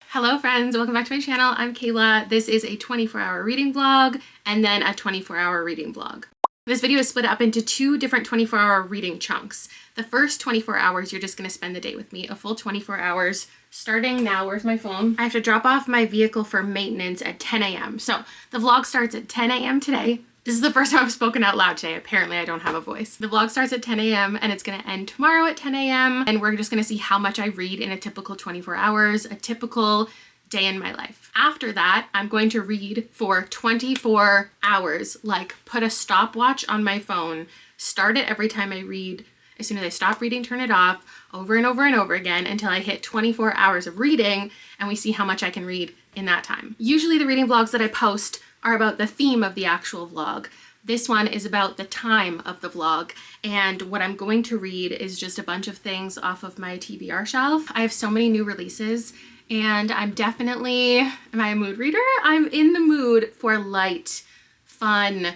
Hello friends, welcome back to my channel. I'm Kayla. This is a 24-hour reading vlog and then a 24-hour reading vlog. This video is split up into two different 24-hour reading chunks. The first 24 hours, you're just going to spend the day with me, a full 24 hours starting now. Where's my phone? I have to drop off my vehicle for maintenance at 10 a.m. So the vlog starts at 10 a.m. today. This is the first time I've spoken out loud today. Apparently I don't have a voice. The vlog starts at 10 a.m. and it's gonna end tomorrow at 10 a.m. and we're just gonna see how much I read in a typical 24 hours, a typical day in my life. After that, I'm going to read for 24 hours, like put a stopwatch on my phone, start it every time I read. As soon as I stop reading, turn it off over and over and over again until I hit 24 hours of reading and we see how much I can read in that time. Usually the reading vlogs that I post are about the theme of the actual vlog. This one is about the time of the vlog, and what I'm going to read is just a bunch of things off of my TBR shelf. I have so many new releases and I'm definitely, am I a mood reader? I'm in the mood for light, fun,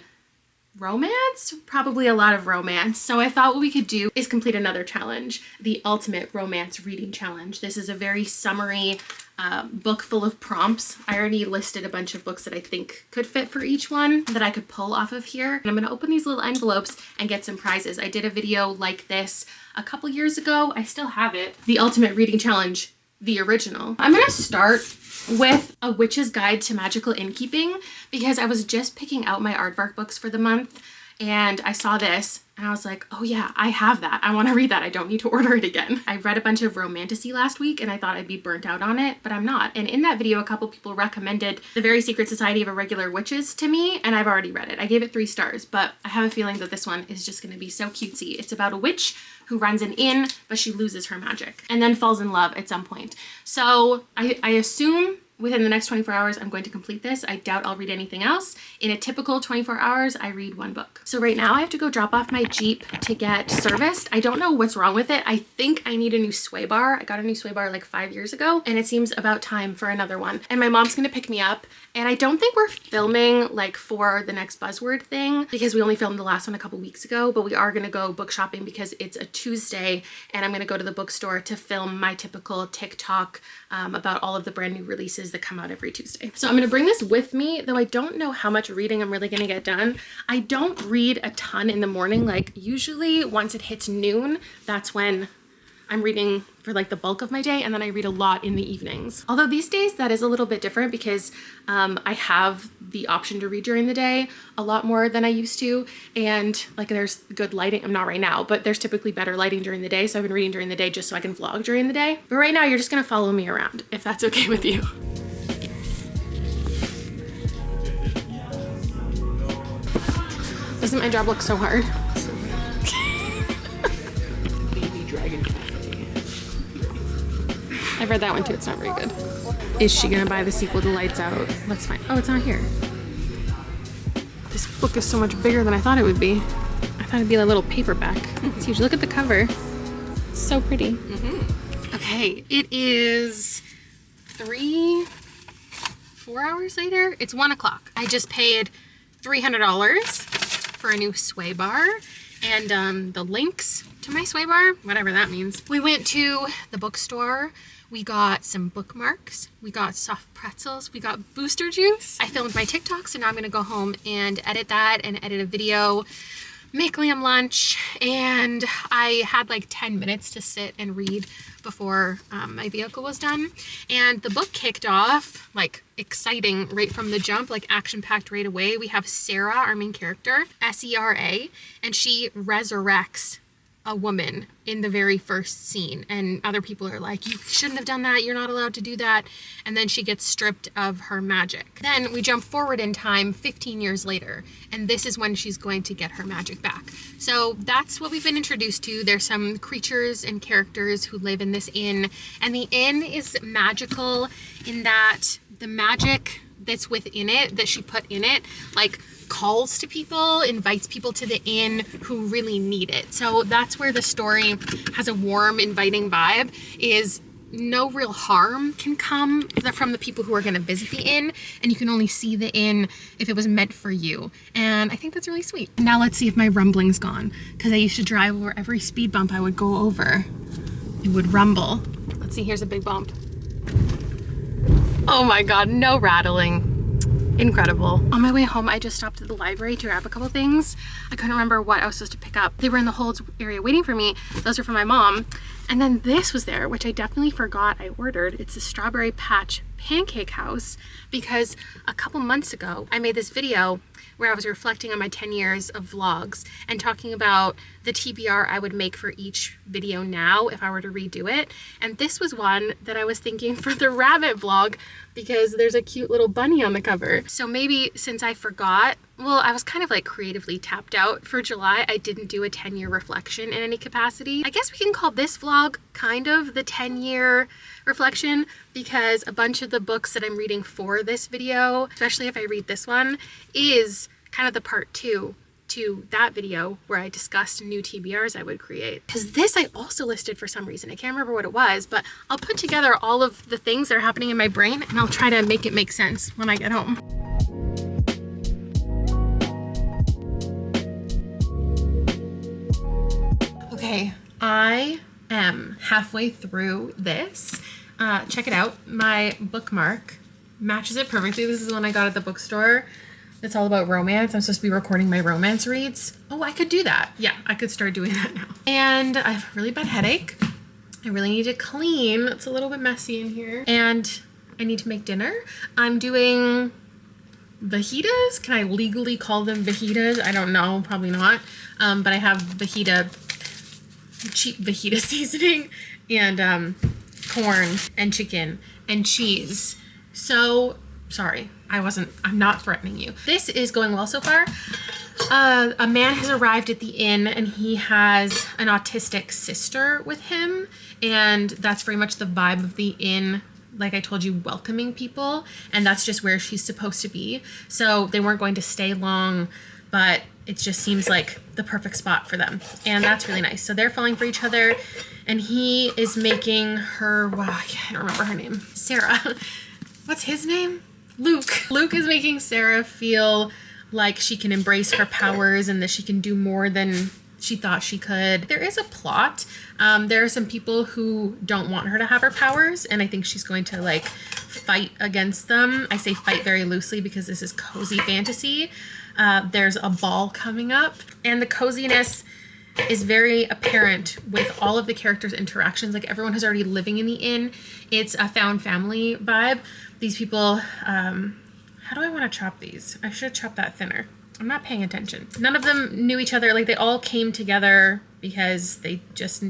romance, probably a lot of romance. So I thought what we could do is complete another challenge, the ultimate romance reading challenge. This is a very summary book full of prompts. I already listed a bunch of books that I think could fit for each one that I could pull off of here. And I'm gonna open these little envelopes and get some prizes. I did a video like this a couple years ago. I still have it. The ultimate reading challenge, the original. I'm gonna start with A Witch's Guide to Magical Innkeeping because I was just picking out my aardvark books for the month and I saw this and I was like, oh yeah, I have that. I want to read that. I don't need to order it again. I read a bunch of romantasy last week and I thought I'd be burnt out on it, but I'm not. And in that video, a couple people recommended The Very Secret Society of Irregular Witches to me, and I've already read it. I gave it 3 stars, but I have a feeling that this one is just going to be so cutesy. It's about a witch who runs an inn, but she loses her magic and then falls in love at some point. So I assume within the next 24 hours, I'm going to complete this. I doubt I'll read anything else. In a typical 24 hours, I read 1 book. So right now I have to go drop off my Jeep to get serviced. I don't know what's wrong with it. I think I need a new sway bar. I got a new sway bar like 5 years ago and it seems about time for another one. And my mom's gonna pick me up. And I don't think we're filming like for the next buzzword thing because we only filmed the last one a couple weeks ago, but we are gonna go book shopping because it's a Tuesday and I'm gonna go to the bookstore to film my typical TikTok about all of the brand new releases that come out every Tuesday. So I'm gonna bring this with me, though I don't know how much reading I'm really gonna get done. I don't read a ton in the morning. Like usually once it hits noon, that's when I'm reading for like the bulk of my day, and then I read a lot in the evenings. Although these days that is a little bit different because I have the option to read during the day a lot more than I used to, and like there's good lighting. I'm not right now, but there's typically better lighting during the day, so I've been reading during the day just so I can vlog during the day. But right now you're just gonna follow me around if that's okay with you. Doesn't my job look so hard? Baby Dragon Cafe. I've read that one too, it's not very good. Is she gonna buy the sequel to Lights Out? Let's find, oh, it's not here. This book is so much bigger than I thought it would be. I thought it'd be a little paperback. It's huge, look at the cover. It's so pretty. Okay, it is 4 hours later. It's 1 o'clock. I just paid $300 for a new sway bar and the links to my sway bar, whatever that means. We went to the bookstore. We got some bookmarks. We got soft pretzels. We got booster juice. I filmed my TikTok, so now I'm gonna go home and edit that and edit a video, make Liam lunch, and I had like 10 minutes to sit and read before my vehicle was done. And the book kicked off like exciting right from the jump, like action-packed right away. We have Sarah, our main character, Sera, and she resurrects a woman in the very first scene, and other people are like, you shouldn't have done that, you're not allowed to do that, and then she gets stripped of her magic. Then we jump forward in time 15 years later, and this is when she's going to get her magic back. So that's what we've been introduced to. There's some creatures and characters who live in this inn, and the inn is magical in that the magic that's within it, that she put in it, like calls to people, invites people to the inn who really need it. So that's where the story has a warm, inviting vibe, is no real harm can come from the people who are going to visit the inn, and you can only see the inn if it was meant for you. And I think that's really sweet. Now let's see if my rumbling's gone, because I used to drive over every speed bump I would go over. It would rumble. Let's see, here's a big bump. Oh my god, no rattling. Incredible. On my way home, I just stopped at the library to grab a couple things. I couldn't remember what I was supposed to pick up. They were in the holds area waiting for me. Those are for my mom. And then this was there, which I definitely forgot I ordered. It's the Strawberry Patch Pancake House, because a couple months ago, I made this video where I was reflecting on my 10 years of vlogs and talking about the TBR I would make for each video now if I were to redo it. And this was one that I was thinking for the rabbit vlog, because there's a cute little bunny on the cover. So maybe since I forgot, well, I was kind of like creatively tapped out for July. I didn't do a 10-year reflection in any capacity. I guess we can call this vlog kind of the 10-year reflection, because a bunch of the books that I'm reading for this video, especially if I read this one, is kind of the part 2 to that video where I discussed new TBRs I would create. Because this I also listed for some reason. I can't remember what it was, but I'll put together all of the things that are happening in my brain and I'll try to make it make sense when I get home. Okay, I am halfway through this. Check it out. My bookmark matches it perfectly. This is the one I got at the bookstore. It's all about romance. I'm supposed to be recording my romance reads. Oh, I could do that. Yeah, I could start doing that now. And I have a really bad headache. I really need to clean. It's a little bit messy in here. And I need to make dinner. I'm doing fajitas. Can I legally call them fajitas? I don't know, probably not. But I have cheap fajita seasoning and corn and chicken and cheese. So sorry, I'm not threatening you. This is going well so far. A man has arrived at the inn and he has an autistic sister with him, and that's very much the vibe of the inn. Like I told you, welcoming people, and that's just where she's supposed to be. So they weren't going to stay long, but it just seems like the perfect spot for them, and that's really nice. So they're falling for each other, and he is making her, wow, I can't remember her name, Sarah. What's his name? Luke. Luke is making Sarah feel like she can embrace her powers and that she can do more than she thought she could. There is a plot. There are some people who don't want her to have her powers, and I think she's going to like fight against them. I say fight very loosely because this is cozy fantasy. There's a ball coming up, and the coziness is very apparent with all of the characters' interactions. Like everyone who's already living in the inn. It's a found family vibe. These people, how do I want to chop these? I should chop that thinner. I'm not paying attention. None of them knew each other. Like they all came together because they just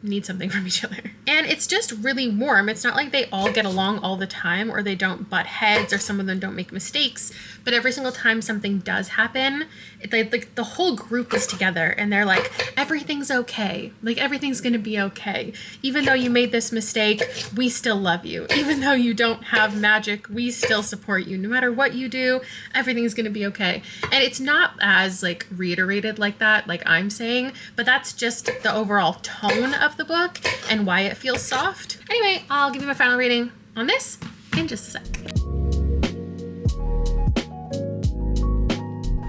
need something from each other. And it's just really warm. It's not like they all get along all the time, or they don't butt heads, or some of them don't make mistakes. But every single time something does happen, like the whole group is together and they're like, everything's okay. Like everything's gonna be okay. Even though you made this mistake, we still love you. Even though you don't have magic, we still support you. No matter what you do, everything's gonna be okay. And it's not as like reiterated like that, like I'm saying, but that's just the overall tone of the book and why it feels soft. Anyway, I'll give you my final rating on this in just a sec.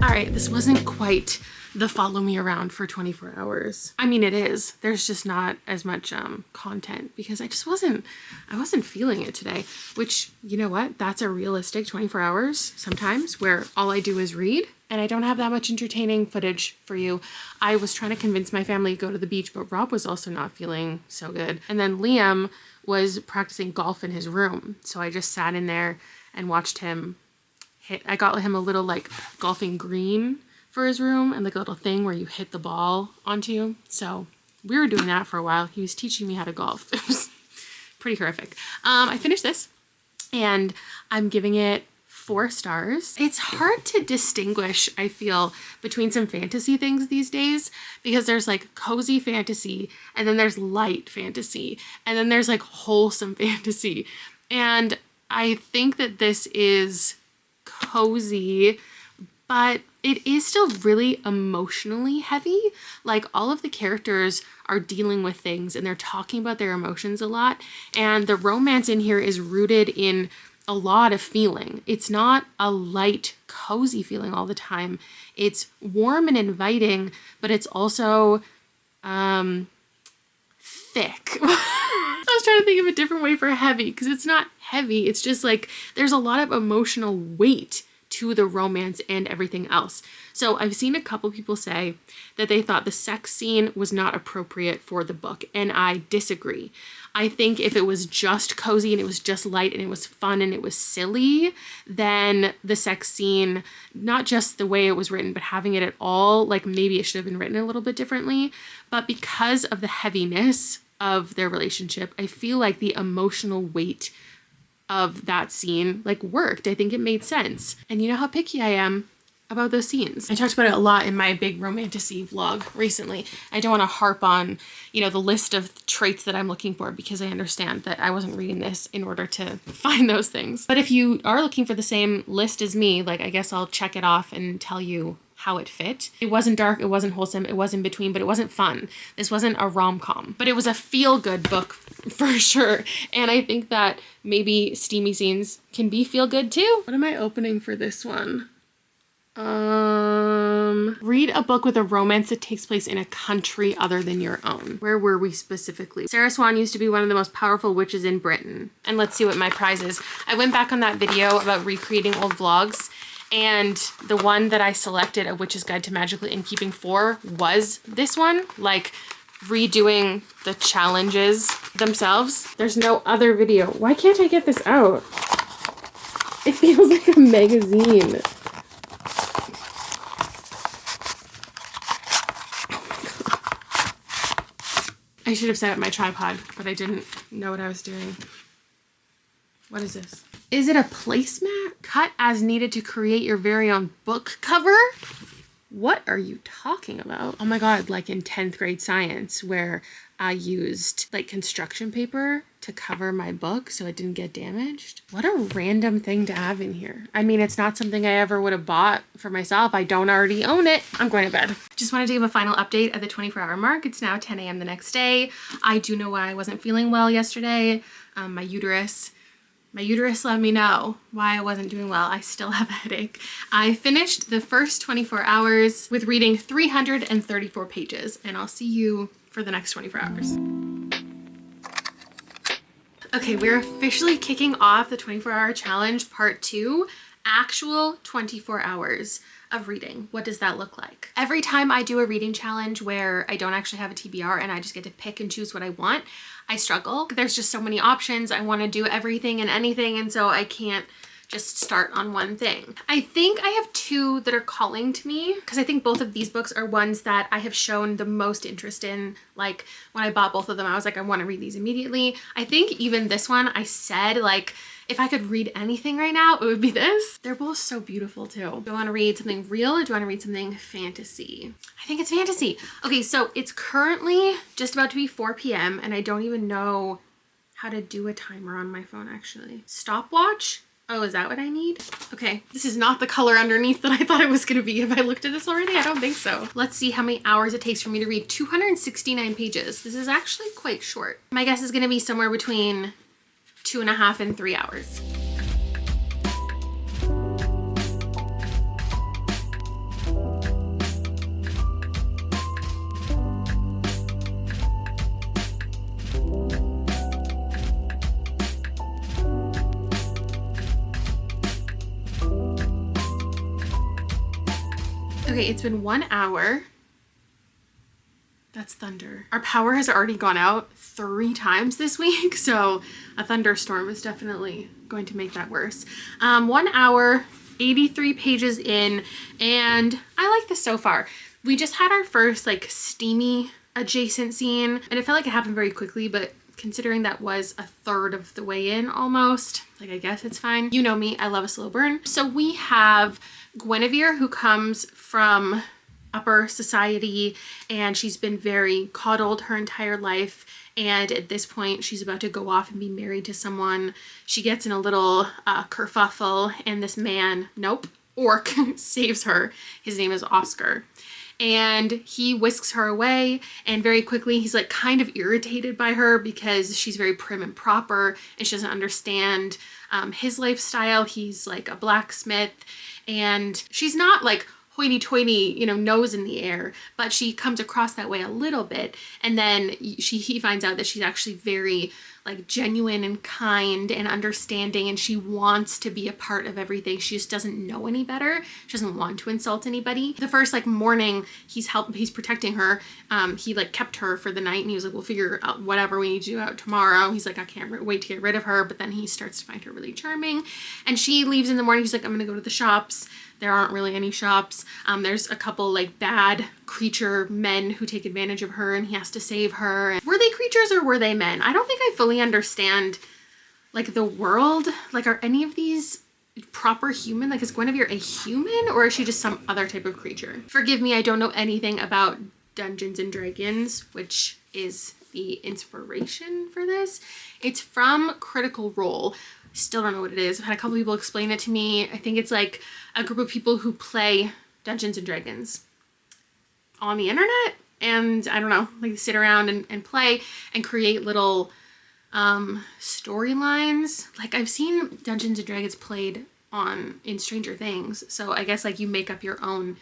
All right, this wasn't quite the follow me around for 24 hours. I mean, it is. There's just not as much content because I wasn't feeling it today, which, you know what? That's a realistic 24 hours sometimes where all I do is read and I don't have that much entertaining footage for you. I was trying to convince my family to go to the beach, but Rob was also not feeling so good. And then Liam was practicing golf in his room. So I just sat in there and watched him I got him a little like golfing green for his room and like a little thing where you hit the ball onto. So we were doing that for a while. He was teaching me how to golf. It was pretty horrific. I finished this and I'm giving it 4 stars. It's hard to distinguish, I feel, between some fantasy things these days because there's like cozy fantasy and then there's light fantasy and then there's like wholesome fantasy. And I think that this is cozy, but it is still really emotionally heavy. Like all of the characters are dealing with things and they're talking about their emotions a lot, and the romance in here is rooted in a lot of feeling. It's not a light, cozy feeling all the time. It's warm and inviting, but it's also thick. was trying to think of a different way for heavy, because it's not heavy. It's just like there's a lot of emotional weight to the romance and everything else. So I've seen a couple people say that they thought the sex scene was not appropriate for the book, and I disagree. I think if it was just cozy and it was just light and it was fun and it was silly, then the sex scene, not just the way it was written, but having it at all, like maybe it should have been written a little bit differently. But because of the heaviness of their relationship, I feel like the emotional weight of that scene like worked. I think it made sense. And you know how picky I am about those scenes. I talked about it a lot in my big romantasy vlog recently. I don't want to harp on, you know, the list of traits that I'm looking for, because I understand that I wasn't reading this in order to find those things. But if you are looking for the same list as me, like I guess I'll check it off and tell you how it fit. It wasn't dark, it wasn't wholesome, it wasn't between, but it wasn't fun. This wasn't a rom-com, but it was a feel-good book for sure. And I think that maybe steamy scenes can be feel-good too. What am I opening for this one? Read a book with a romance that takes place in a country other than your own. Where were we specifically? Sarah Swan used to be one of the most powerful witches in Britain. And let's see what my prize is. I went back on that video about recreating old vlogs, and the one that I selected, A Witch's Guide to Magical Innkeeping 4, was this one, like redoing the challenges themselves. There's no other video. Why can't I get this out? It feels like a magazine. I should have set up my tripod, but I didn't know what I was doing. What is this? Is it a placemat? Cut as needed to create your very own book cover? What are you talking about? Oh my God, like in 10th grade science, where I used like construction paper to cover my book so it didn't get damaged. What a random thing to have in here. I mean, it's not something I ever would have bought for myself. I don't already own it. I'm going to bed. Just wanted to give a final update at the 24-hour mark. It's now 10 a.m. the next day. I do know why I wasn't feeling well yesterday. My uterus let me know why I wasn't doing well. I still have a headache. I finished the first 24 hours with reading 334 pages, and I'll see you for the next 24 hours. Okay, we're officially kicking off the 24-hour challenge part 2, actual 24 hours of reading. What does that look like? Every time I do a reading challenge where I don't actually have a TBR and I just get to pick and choose what I want, I struggle. There's just so many options. I want to do everything and anything, and so I can't just start on one thing. I think I have 2 that are calling to me, because I think both of these books are ones that I have shown the most interest in. Like when I bought both of them, I was like, I want to read these immediately. I think even this one, I said like, if I could read anything right now, it would be this. They're both so beautiful too. Do I want to read something real or do I want to read something fantasy? I think it's fantasy. Okay, so it's currently just about to be 4 p.m. and I don't even know how to do a timer on my phone actually. Stopwatch? Oh, is that what I need? Okay, this is not the color underneath that I thought it was gonna be. Have I looked at this already? I don't think so. Let's see how many hours it takes for me to read 269 pages. This is actually quite short. My guess is gonna be somewhere between 2.5 and 3 hours. Okay, it's been 1 hour. That's thunder. Our power has already gone out 3 times this week, so a thunderstorm is definitely going to make that worse. 1 hour, 83 pages in, and I like this so far. We just had our first like steamy adjacent scene, and it felt like it happened very quickly, but considering that was a third of the way in almost, like I guess it's fine. You know me, I love a slow burn. So we have Guinevere, who comes from upper society, and she's been very coddled her entire life, and at this point she's about to go off and be married to someone. She gets in a little kerfuffle, and this man, orc, saves her. His name is Oscar, and he whisks her away, and very quickly he's like kind of irritated by her because she's very prim and proper and she doesn't understand his lifestyle. He's like a blacksmith, and she's not like hoity-toity, nose in the air, but she comes across that way a little bit. And then he finds out that she's actually very like genuine and kind and understanding, and she wants to be a part of everything. She just doesn't know any better. She doesn't want to insult anybody. The first like morning he's protecting her. He like kept her for the night, and he was like, we'll figure out whatever we need to do out tomorrow. He's like, I can't wait to get rid of her. But then he starts to find her really charming, and she leaves in the morning. She's like, I'm gonna go to the shops. There aren't really any shops. There's a couple like bad creature men who take advantage of her, and he has to save her. And were they creatures or were they men? I don't think I fully understand like the world. Like, are any of these proper human? Like, is Guinevere a human, or is she just some other type of creature? Forgive me, I don't know anything about Dungeons and Dragons, which is the inspiration for this. It's from Critical Role. Still don't know what it is. I've had a couple people explain it to me. I think it's like a group of people who play Dungeons and Dragons on the internet, and I don't know, like sit around and play and create little storylines. Like, I've seen Dungeons and Dragons played in Stranger Things, so I guess like you make up your own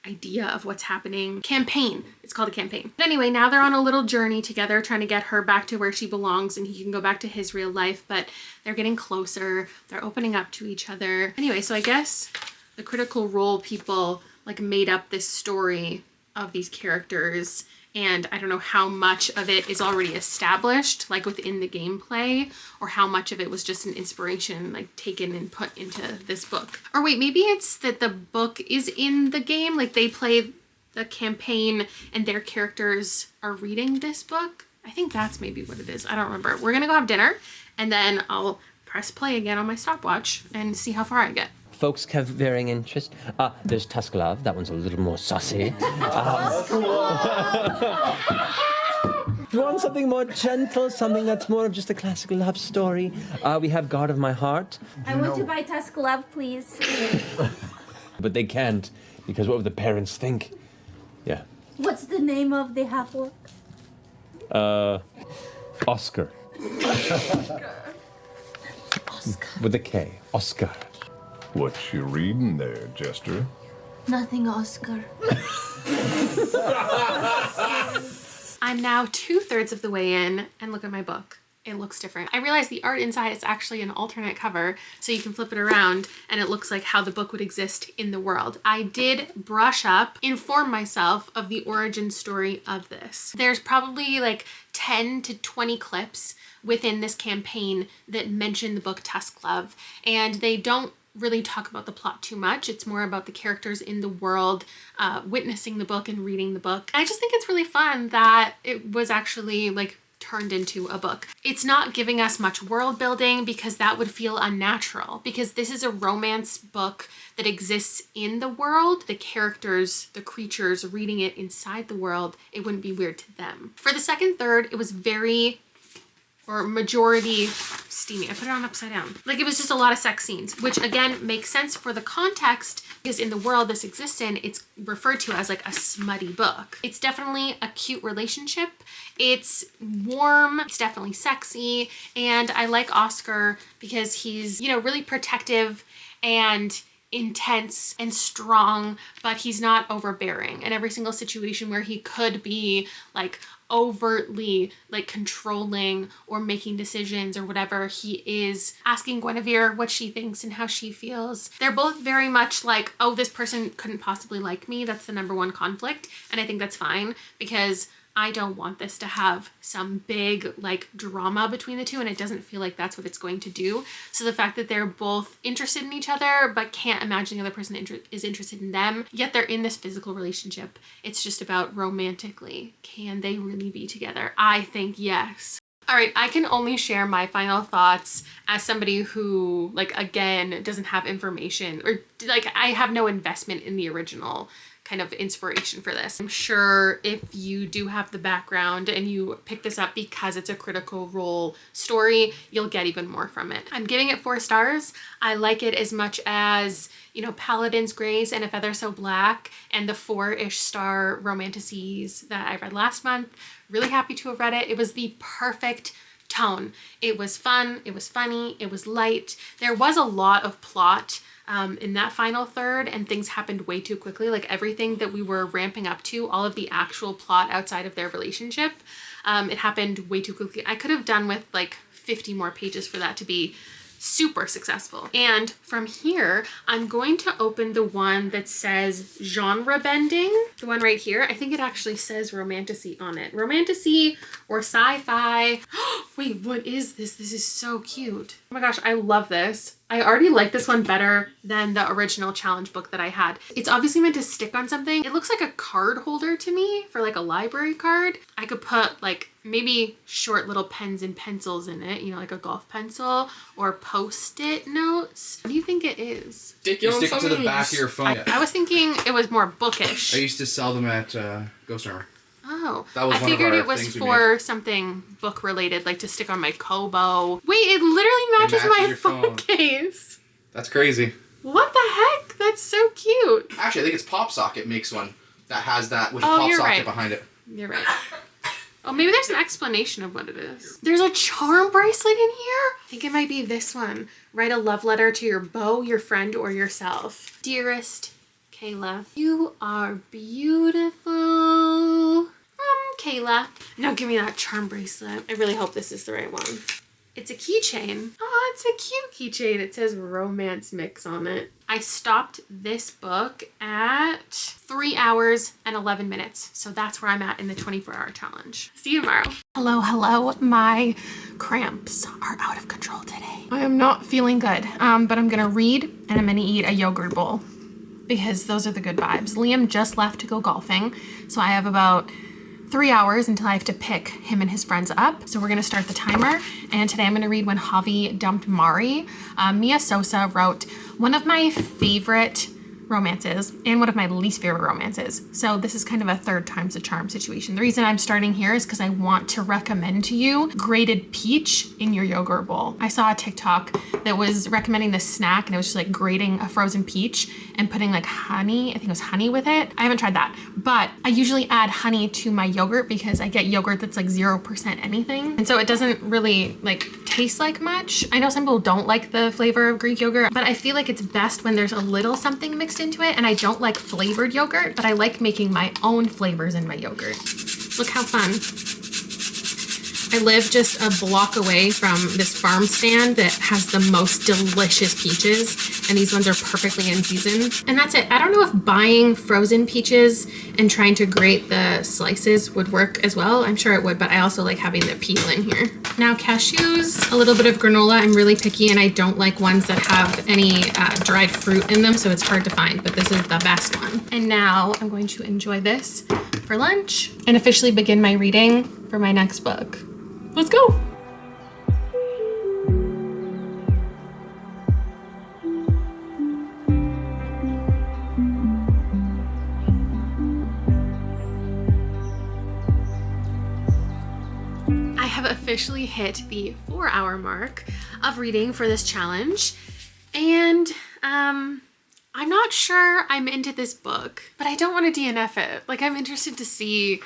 idea of what's happening. Campaign. It's called a campaign. But anyway, now they're on a little journey together trying to get her back to where she belongs, and he can go back to his real life, but they're getting closer. They're opening up to each other. Anyway, so I guess the Critical Role people like made up this story of these characters, and I don't know how much of it is already established like within the gameplay, or how much of it was just an inspiration like taken and put into this book. Or wait, maybe it's that the book is in the game, like they play the campaign and their characters are reading this book. I think that's maybe what it is. I don't remember. We're gonna go have dinner, and then I'll press play again on my stopwatch and see how far I get. Folks have varying interest. There's Tusk Love. That one's a little more saucy. If you want something more gentle, something that's more of just a classic love story, we have Guard of My Heart. I want to buy Tusk Love, please. But they can't, because what would the parents think? Yeah. What's the name of the half-orc? Oscar. Oscar. With a K. Oscar. What you reading there, Jester? Nothing, Oscar. I'm now 2/3 of the way in, and look at my book. It looks different. I realized the art inside is actually an alternate cover, so you can flip it around and it looks like how the book would exist in the world. I did brush up, inform myself of the origin story of this. There's probably like 10 to 20 clips within this campaign that mention the book Tusk Love, and they don't really talk about the plot too much. It's more about the characters in the world, witnessing the book and reading the book. I just think it's really fun that it was actually like turned into a book. It's not giving us much world building because that would feel unnatural, because this is a romance book that exists in the world. The characters, the creatures reading it inside the world, it wouldn't be weird to them. For the second third, it was majority steamy. I put it on upside down. Like, it was just a lot of sex scenes, which again makes sense for the context, because in the world this exists in, it's referred to as like a smutty book. It's definitely a cute relationship. It's warm, it's definitely sexy, and I like Oscar because he's, you know, really protective and intense and strong, but he's not overbearing. In every single situation where he could be like overtly like controlling or making decisions or whatever, he is asking Guinevere what she thinks and how she feels. They're both very much like, oh, this person couldn't possibly like me. That's the number one conflict, and I think that's fine, because I don't want this to have some big like drama between the two, and it doesn't feel like that's what it's going to do. So the fact that they're both interested in each other but can't imagine the other person is interested in them, yet they're in this physical relationship. It's just about romantically, can they really be together? I think yes. All right, I can only share my final thoughts as somebody who, like, again, doesn't have information, or like I have no investment in the original kind of inspiration for this. I'm sure if you do have the background and you pick this up because it's a Critical Role story, you'll get even more from it. I'm giving it 4 stars. I like it as much as, you know, Paladin's Grace and A Feather So Black and the 4-ish star Romanticides that I read last month. Really happy to have read it. It was the perfect tone. It was fun, it was funny, it was light. There was a lot of plot in that final third, and things happened way too quickly. Like, everything that we were ramping up to, all of the actual plot outside of their relationship, it happened way too quickly. I could have done with like 50 more pages for that to be super successful. And from here, I'm going to open the one that says genre bending. The one right here, I think it actually says romantasy on it. Romantasy or sci-fi. Wait, what is this? This is so cute. Oh my gosh, I love this. I already like this one better than the original challenge book that I had. It's obviously meant to stick on something. It looks like a card holder to me for like a library card. I could put like maybe short little pens and pencils in it, you know, like a golf pencil or post-it notes. What do you think it is? Stick You stick it to the back of your phone. I was thinking it was more bookish. I used to sell them at Ghost Armor. Oh, That was I one of figured our it was things we for something book related, like to stick on my Kobo. Wait, it literally matches matches my your phone phone. case. That's crazy. What the heck? That's so cute. Actually, I think it's Pop Socket makes one that has that with a Oh, pop you're socket right. behind it. You're right. Oh, maybe there's an explanation of what it is. There's a charm bracelet in here. I think it might be this one. Write a love letter to your beau, your friend, or yourself. Dearest Kayla, you are beautiful. Kayla. Now give me that charm bracelet. I really hope this is the right one. It's a keychain. Oh, it's a cute keychain. It says romance mix on it. I stopped this book at 3 hours and 11 minutes. So that's where I'm at in the 24-hour challenge. See you tomorrow. Hello, hello. My cramps are out of control today. I am not feeling good, but I'm gonna read and I'm gonna eat a yogurt bowl because those are the good vibes. Liam just left to go golfing. So I have about 3 hours until I have to pick him and his friends up. So we're gonna start the timer. And today I'm gonna read When Javi Dumped Mari. Mia Sosa wrote one of my favorite romances and one of my least favorite romances. So this is kind of a third time's a charm situation. The reason I'm starting here is because I want to recommend to you grated peach in your yogurt bowl. I saw a TikTok that was recommending this snack and it was just like grating a frozen peach and putting like honey, I think it was honey with it. I haven't tried that, but I usually add honey to my yogurt because I get yogurt that's like 0% anything. And so it doesn't really like taste like much. I know some people don't like the flavor of Greek yogurt, but I feel like it's best when there's a little something mixed into it. And I don't like flavored yogurt, but I like making my own flavors in my yogurt. Look how fun. I live just a block away from this farm stand that has the most delicious peaches, and these ones are perfectly in season. And that's it. I don't know if buying frozen peaches and trying to grate the slices would work as well. I'm sure it would, but I also like having the peel in here. Now cashews, a little bit of granola. I'm really picky and I don't like ones that have any dried fruit in them, so it's hard to find, but this is the best one. And now I'm going to enjoy this for lunch and officially begin my reading for my next book. Let's go. I have officially hit the 4-hour mark of reading for this challenge, and I'm not sure I'm into this book, but I don't want to DNF it. Like, I'm interested to see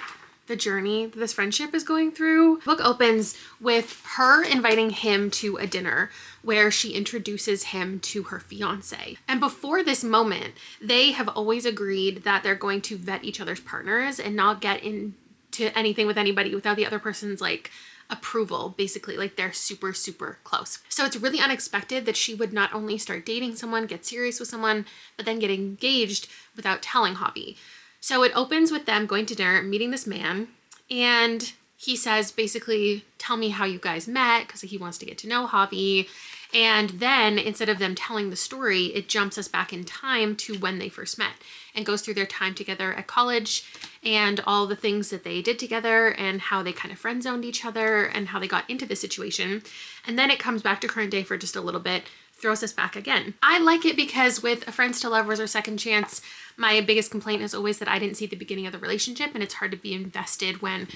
the journey that this friendship is going through. The book opens with her inviting him to a dinner where she introduces him to her fiance. And before this moment, they have always agreed that they're going to vet each other's partners and not get into anything with anybody without the other person's like approval, basically. Like, they're super, super close. So it's really unexpected that she would not only start dating someone, get serious with someone, but then get engaged without telling Javi. So it opens with them going to dinner, meeting this man, and he says, basically, tell me how you guys met, because he wants to get to know Javi. And then instead of them telling the story, it jumps us back in time to when they first met and goes through their time together at college and all the things that they did together and how they kind of friend zoned each other and how they got into the situation. And then it comes back to current day for just a little bit, throws us back again. I like it because with A Friends to Lovers or Second Chance, my biggest complaint is always that I didn't see the beginning of the relationship, and it's hard to be invested when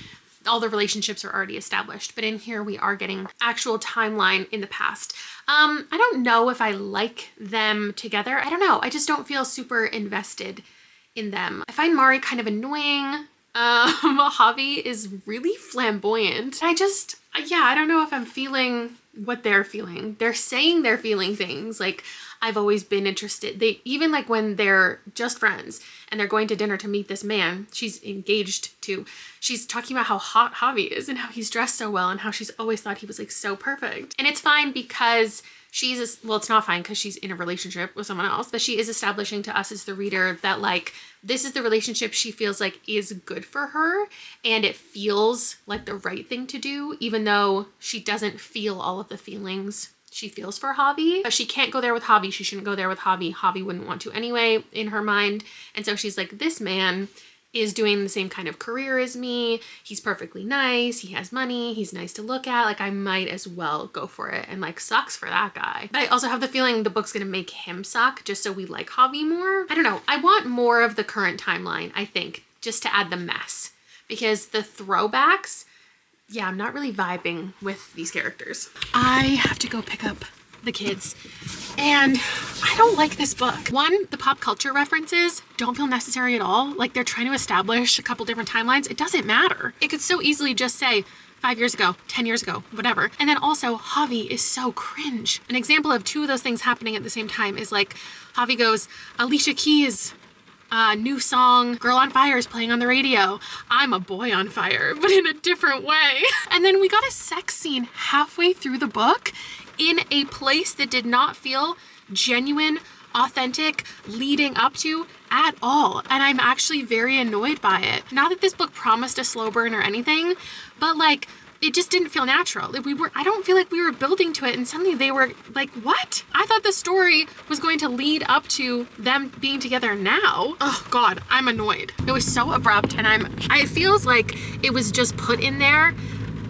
all the relationships are already established. But in here we are getting actual timeline in the past. I don't know if I like them together. I don't know. I just don't feel super invested in them. I find Mari kind of annoying. Javi is really flamboyant. I don't know if I'm feeling what they're feeling. They're saying they're feeling things like, I've always been interested. They even like when they're just friends and they're going to dinner to meet this man she's engaged to, she's talking about how hot Javi is and how he's dressed so well and how she's always thought he was like so perfect. And it's fine because well, it's not fine because she's in a relationship with someone else, but she is establishing to us as the reader that like, this is the relationship she feels like is good for her and it feels like the right thing to do, even though she doesn't feel all of the feelings she feels for Javi. But she can't go there with Javi. She shouldn't go there with Javi. Javi wouldn't want to anyway in her mind. And so she's like, this man is doing the same kind of career as me. He's perfectly nice. He has money. He's nice to look at. Like I might as well go for it, and like sucks for that guy. But I also have the feeling the book's gonna make him suck just so we like Javi more. I don't know. I want more of the current timeline, I think, just to add the mess, because the throwbacks, yeah, I'm not really vibing with these characters. I have to go pick up the kids and I don't like this book. One, the pop culture references don't feel necessary at all. Like they're trying to establish a couple different timelines. It doesn't matter. It could so easily just say 5 years ago, 10 years ago, whatever. And then also Javi is so cringe. An example of two of those things happening at the same time is like Javi goes, Alicia Keys' new song, Girl on Fire, is playing on the radio. I'm a boy on fire, but in a different way. And then we got a sex scene halfway through the book in a place that did not feel genuine, authentic, leading up to at all. And I'm actually very annoyed by it. Not that this book promised a slow burn or anything, but like, it just didn't feel natural. I don't feel like we were building to it and suddenly they were like, what? I thought the story was going to lead up to them being together now. Oh God, I'm annoyed. It was so abrupt and it feels like it was just put in there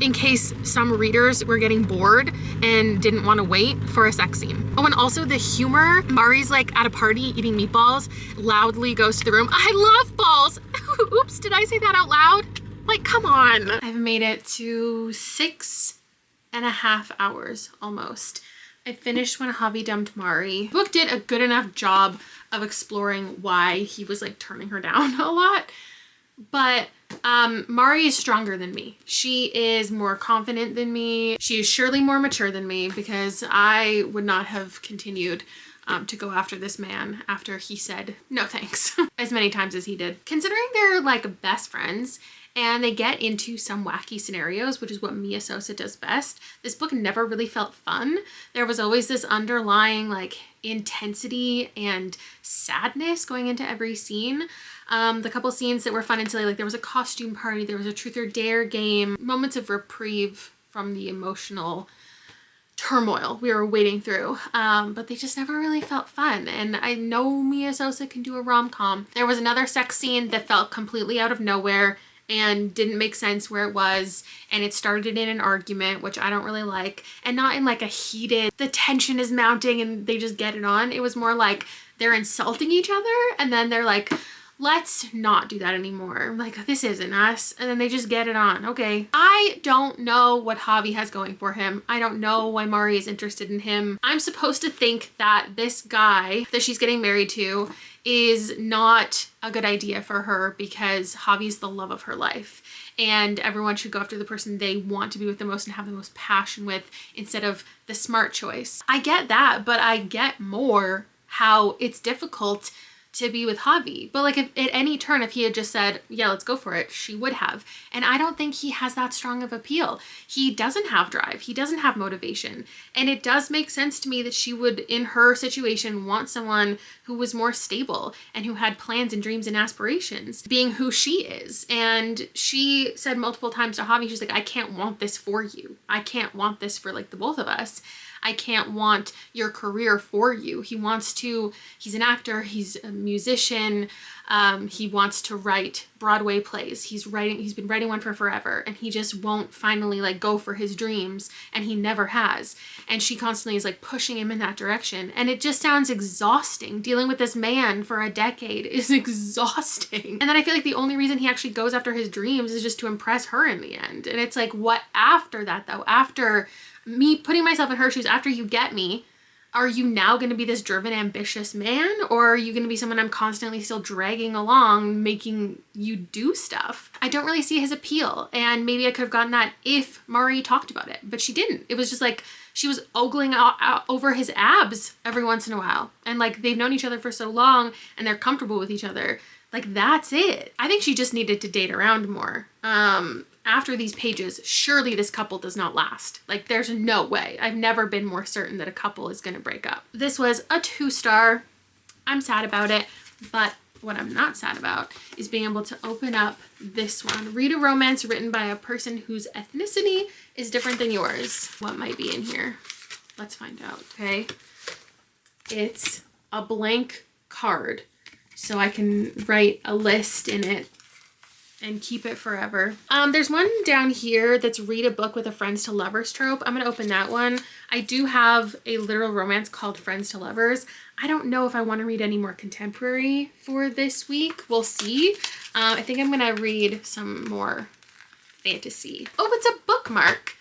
in case some readers were getting bored and didn't want to wait for a sex scene. Oh, and also the humor. Mari's like at a party eating meatballs, loudly goes to the room. I love balls. Oops, did I say that out loud? Like, come on. I've made it to 6.5 hours almost. I finished when Javi dumped Mari. The book did a good enough job of exploring why he was like turning her down a lot. But Mari is stronger than me. She is more confident than me. She is surely more mature than me, because I would not have continued to go after this man after he said no thanks as many times as he did. Considering they're like best friends and they get into some wacky scenarios, which is what Mia Sosa does best, this book never really felt fun. There was always this underlying like intensity and sadness going into every scene. The couple scenes that were fun and silly, like there was a costume party, there was a truth or dare game, moments of reprieve from the emotional turmoil we were wading through, but they just never really felt fun. And I know Mia Sosa can do a rom-com. There was another sex scene that felt completely out of nowhere and didn't make sense where it was, and it started in an argument, which I don't really like, and not in like a heated, the tension is mounting and they just get it on. It was more like they're insulting each other and then they're like, let's not do that anymore. Like, this isn't us. And then they just get it on. Okay. I don't know what Javi has going for him. I don't know why Mari is interested in him. I'm supposed to think that this guy that she's getting married to is not a good idea for her because Javi's the love of her life. And everyone should go after the person they want to be with the most and have the most passion with instead of the smart choice. I get that, but I get more how it's difficult to be with Javi. But like, if at any turn, if he had just said, yeah, let's go for it, she would have. And I don't think he has that strong of appeal. He doesn't have drive. He doesn't have motivation. And it does make sense to me that she would, in her situation, want someone who was more stable and who had plans and dreams and aspirations, being who she is. And she said multiple times to Javi, she's like, I can't want this for you. I can't want this for like the both of us. I can't want your career for you. He's an actor, he's a musician, he wants to write Broadway plays. He's been writing one for forever, and he just won't finally like go for his dreams, and he never has. And she constantly is like pushing him in that direction. And it just sounds exhausting. Dealing with this man for a decade is exhausting. And then I feel like the only reason he actually goes after his dreams is just to impress her in the end. And it's like, what after that though? After me putting myself in her shoes, after you get me, are you now going to be this driven, ambitious man? Or are you going to be someone I'm constantly still dragging along, making you do stuff? I don't really see his appeal. And maybe I could have gotten that if Mari talked about it, but she didn't. It was just like, she was ogling over his abs every once in a while. And like they've known each other for so long and they're comfortable with each other. Like that's it. I think she just needed to date around more. After these pages, surely this couple does not last. Like there's no way. I've never been more certain that a couple is gonna break up. This was a 2-star. I'm sad about it, but what I'm not sad about is being able to open up this one. Read a romance written by a person whose ethnicity is different than yours. What might be in here? Let's find out, okay? It's a blank card, so I can write a list in it and keep it forever. There's one down here that's read a book with a friends to lovers trope. I'm gonna open that one. I do have a literal romance called Friends to Lovers. I don't know if I want to read any more contemporary for this week. We'll see. I think I'm gonna read some more fantasy. Oh, it's a bookmark.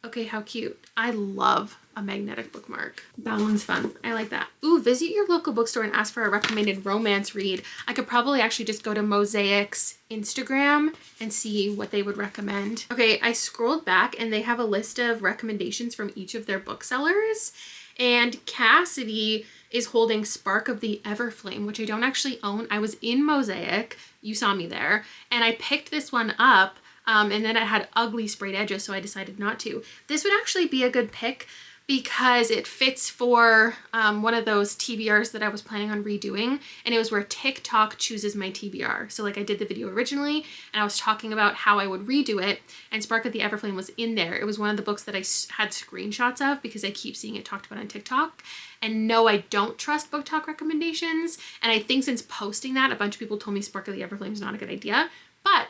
Okay, how cute. I love a magnetic bookmark. That one's fun. I like that. Ooh, visit your local bookstore and ask for a recommended romance read. I could probably actually just go to Mosaic's Instagram and see what they would recommend. Okay, I scrolled back and they have a list of recommendations from each of their booksellers. And Cassidy is holding Spark of the Everflame, which I don't actually own. I was in Mosaic. You saw me there. And I picked this one up. And then it had ugly sprayed edges, so I decided not to. This would actually be a good pick because it fits for one of those TBRs that I was planning on redoing, and it was where TikTok chooses my TBR. So like I did the video originally and I was talking about how I would redo it, and Spark of the Everflame was in there. It was one of the books that I had screenshots of because I keep seeing it talked about on TikTok. And no, I don't trust book talk recommendations. And I think since posting that, a bunch of people told me Spark of the Everflame is not a good idea, but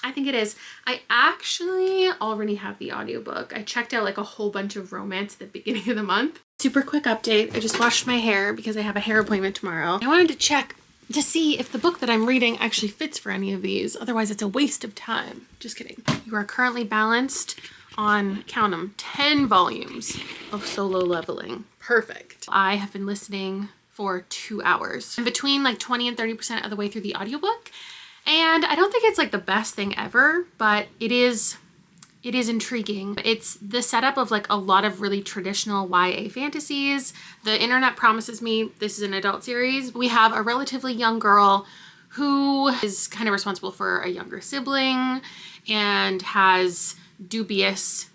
I think it is. I actually already have the audiobook. I checked out like a whole bunch of romance at the beginning of the month. Super quick update. I just washed my hair because I have a hair appointment tomorrow. I wanted to check to see if the book that I'm reading actually fits for any of these. Otherwise, it's a waste of time. Just kidding. You are currently balanced on, count them, 10 volumes of Solo Leveling. Perfect. I have been listening for 2 hours. I'm between like 20 and 30% of the way through the audiobook. And I don't think it's like the best thing ever, but it is intriguing. It's the setup of like a lot of really traditional YA fantasies. The internet promises me this is an adult series. We have a relatively young girl who is kind of responsible for a younger sibling and has dubious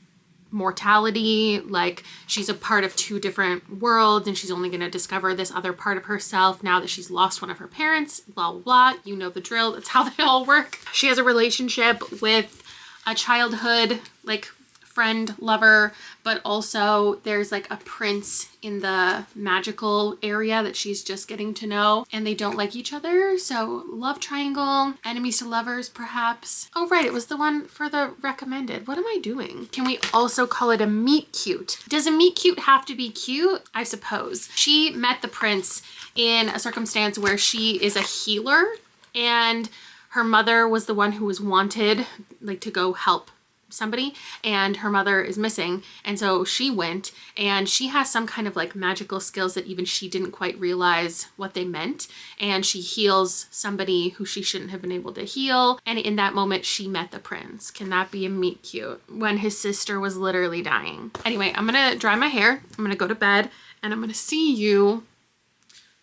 mortality. Like she's a part of 2 different worlds and she's only going to discover this other part of herself now that she's lost one of her parents, blah, blah, blah. You know the drill. That's how they all work. She has a relationship with a childhood like friend, lover, but also there's like a prince in the magical area that she's just getting to know and they don't like each other. So love triangle, enemies to lovers perhaps. Oh right, it was the one for the recommended. What am I doing? Can we also call it a meet cute? Does a meet cute have to be cute? I suppose. She met the prince in a circumstance where she is a healer and her mother was the one who was wanted like to go help somebody, and her mother is missing, and so she went, and she has some kind of like magical skills that even she didn't quite realize what they meant, and she heals somebody who she shouldn't have been able to heal, and in that moment she met the prince. Can that be a meet cute when his sister was literally dying? Anyway, I'm gonna dry my hair, I'm gonna go to bed, and I'm gonna see you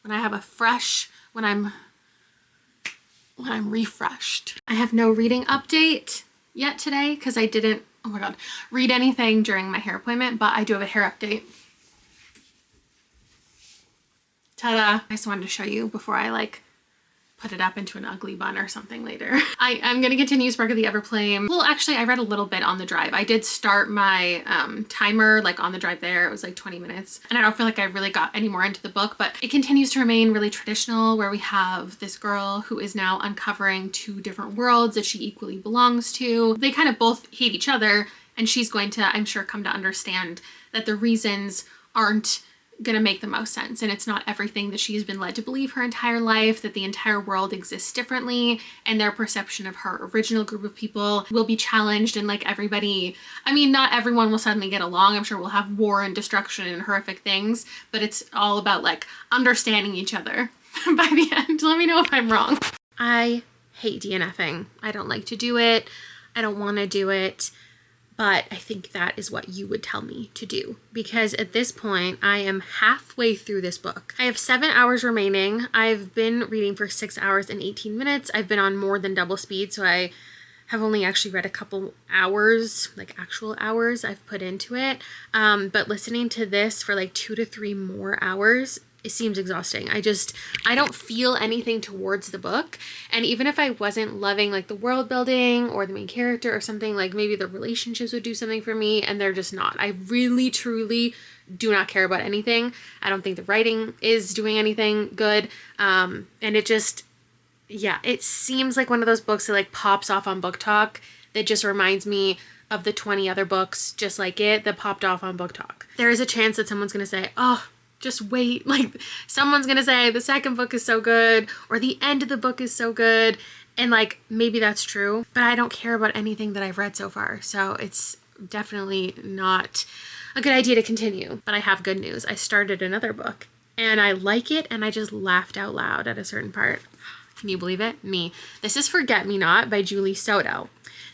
when I have a fresh, when I'm refreshed. I have no reading update yet today because I didn't, oh my god, read anything during my hair appointment, but I do have a hair update. Ta-da! I just wanted to show you before I like put it up into an ugly bun or something later. I'm gonna continue Spark of the Everflame. Well, actually, I read a little bit on the drive. I did start my timer like on the drive there. It was like 20 minutes. And I don't feel like I really got any more into the book, but it continues to remain really traditional where we have this girl who is now uncovering 2 different worlds that she equally belongs to. They kind of both hate each other, and she's going to, I'm sure, come to understand that the reasons aren't gonna make the most sense, and it's not everything that she's been led to believe her entire life, that the entire world exists differently, and their perception of her original group of people will be challenged, and like everybody, I mean, not everyone will suddenly get along. I'm sure we'll have war and destruction and horrific things, but it's all about like understanding each other by the end. Let me know if I'm wrong. I hate DNFing. I don't like to do it. I don't want to do it. but I think that is what you would tell me to do, because at this point I am halfway through this book. I have 7 hours remaining. I've been reading for 6 hours and 18 minutes. I've been on more than double speed, so I have only actually read a couple hours, like actual hours I've put into it. But listening to this for like 2 to 3 more hours, it seems exhausting. I don't feel anything towards the book. And even if I wasn't loving like the world building or the main character or something, like maybe the relationships would do something for me, and they're just not. I really, truly do not care about anything. I don't think the writing is doing anything good. And it just, yeah, it seems like one of those books that like pops off on Book Talk that just reminds me of the 20 other books just like it that popped off on Book Talk. There is a chance that someone's going to say, oh, just wait. Like someone's going to say the second book is so good or the end of the book is so good. And like, maybe that's true, but I don't care about anything that I've read so far. So it's definitely not a good idea to continue. But I have good news. I started another book and I like it. And I just laughed out loud at a certain part. Can you believe it? Me. This is Forget Me Not by Julie Soto.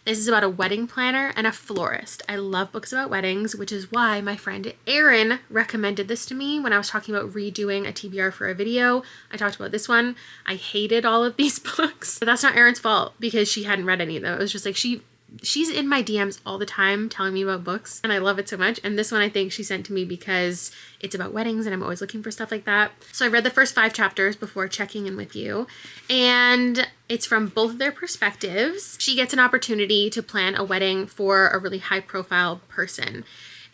This is about a wedding planner and a florist. I love books about weddings, which is why my friend Erin recommended this to me when I was talking about redoing a TBR for a video. I talked about this one. I hated all of these books, but that's not Erin's fault because she hadn't read any of them. It was just like she's in my DMs all the time telling me about books and I love it so much. And this one I think she sent to me because it's about weddings and I'm always looking for stuff like that. So I read the first 5 chapters before checking in with you, and it's from both of their perspectives. She gets an opportunity to plan a wedding for a really high profile person.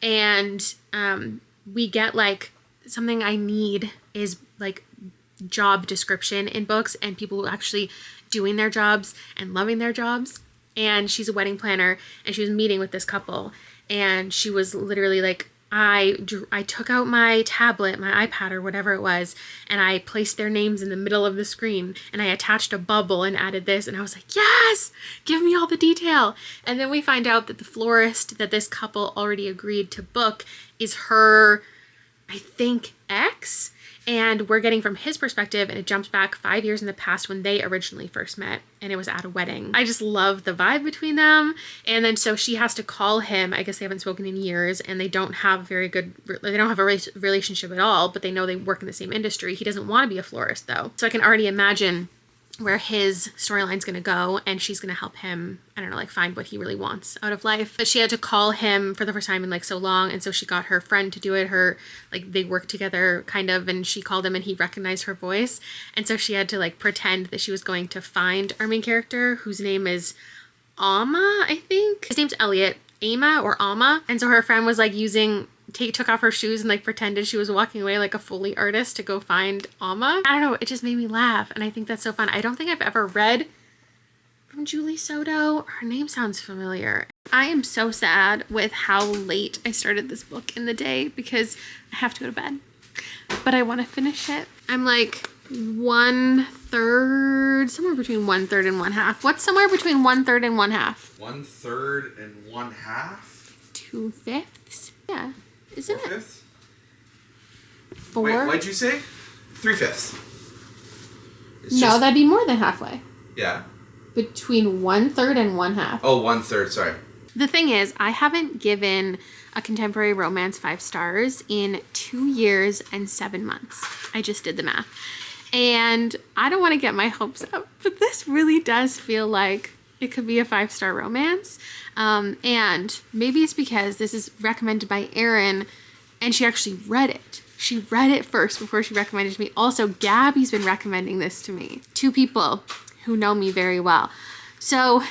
And we get like something I need is like job description in books and people actually doing their jobs and loving their jobs. And she's a wedding planner and she was meeting with this couple and she was literally like, I took out my tablet, my iPad or whatever it was, and I placed their names in the middle of the screen and I attached a bubble and added this. And I was like, yes, give me all the detail. And then we find out that the florist that this couple already agreed to book is her, I think, ex. And we're getting from his perspective, and it jumps back 5 years in the past when they originally first met, and it was at a wedding. I just love the vibe between them. And then so she has to call him. I guess they haven't spoken in years, and they don't have a relationship at all, but they know they work in the same industry. He doesn't want to be a florist though. So I can already imagine where his storyline's gonna go, and she's gonna help him, I don't know, like find what he really wants out of life. But she had to call him for the first time in like so long, and so she got her friend to do it. Like they work together kind of, and she called him and he recognized her voice, and so she had to like pretend that she was going to find our main character, whose name is Alma, I think. His name's Elliot. Ama or Alma. And so her friend was like took off her shoes and like pretended she was walking away like a Foley artist to go find Alma. I don't know, it just made me laugh and I think that's so fun. I don't think I've ever read from Julie Soto. Her name sounds familiar. I am so sad with how late I started this book in the day because I have to go to bed, but I want to finish it. I'm like 1/3, somewhere between 1/3 and 1/2. What's somewhere between 1/3 and 1/2? 1/3 and 1/2? 2/5? Yeah. Isn't it? 4/5? 4? Wait, what'd you say? 3/5. No, that'd be more than halfway. Yeah. Between 1/3 and 1/2. Oh, 1/3, sorry. The thing is, I haven't given a contemporary romance 5 stars in 2 years and 7 months. I just did the math. And I don't want to get my hopes up, but this really does feel like it could be a 5-star romance. And maybe it's because this is recommended by Erin and she actually read it. She read it first before she recommended it to me. Also, Gabby's been recommending this to me. 2 people who know me very well. So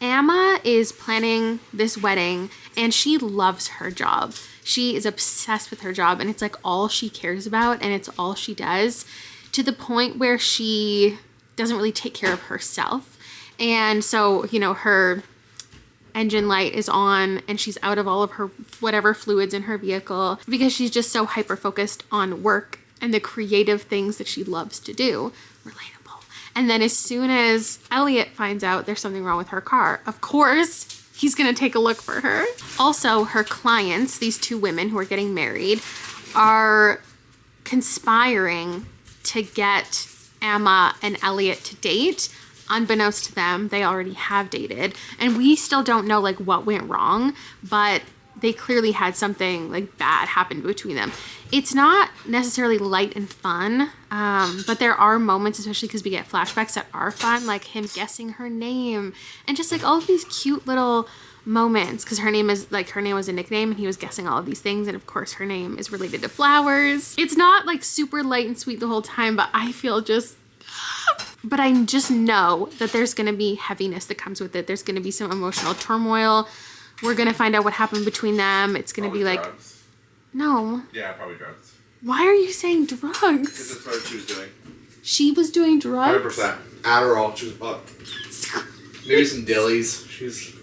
Amma is planning this wedding and she loves her job. She is obsessed with her job and it's like all she cares about and it's all she does, to the point where she doesn't really take care of herself. And so, you know, her engine light is on and she's out of all of her whatever fluids in her vehicle because she's just so hyper focused on work and the creative things that she loves to do. Relatable. And then as soon as Elliot finds out there's something wrong with her car, of course he's gonna take a look for her. Also, her clients, these 2 women who are getting married, are conspiring to get Amma and Elliot to date unbeknownst to them, they already have dated. And we still don't know like what went wrong, but they clearly had something like bad happen between them. It's not necessarily light and fun, but there are moments, especially because we get flashbacks that are fun, like him guessing her name and just like all of these cute little moments, because her name was a nickname and he was guessing all of these things, and of course her name is related to flowers. It's not like super light and sweet the whole time, but I just know that there's gonna be heaviness that comes with it. There's gonna be some emotional turmoil. We're gonna find out what happened between them. It's gonna be like, drugs. No. Yeah, probably drugs. Why are you saying drugs? Because that's what she was doing. She was doing drugs? 100%. Adderall. She was up. Maybe some dillies.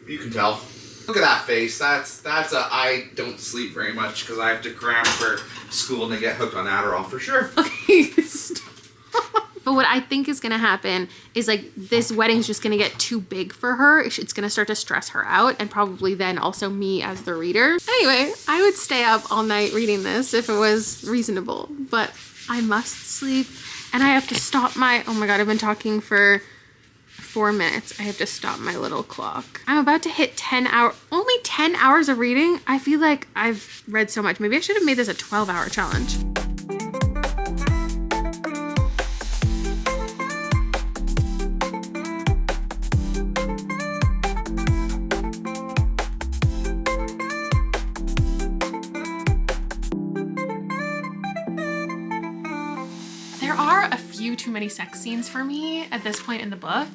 You can tell. Look at that face. That's I don't sleep very much because I have to cram for school and I get hooked on Adderall for sure. Okay, stop. But what I think is going to happen is like this wedding's just going to get too big for her. It's going to start to stress her out, and probably then also me as the reader. Anyway, I would stay up all night reading this if it was reasonable, but I must sleep and I have to stop my, oh my God, I've been talking for 4 minutes. I have to stop my little clock. I'm about to hit 10 hours, only 10 hours of reading. I feel like I've read so much. Maybe I should have made this a 12-hour challenge. Too many sex scenes for me at this point in the book.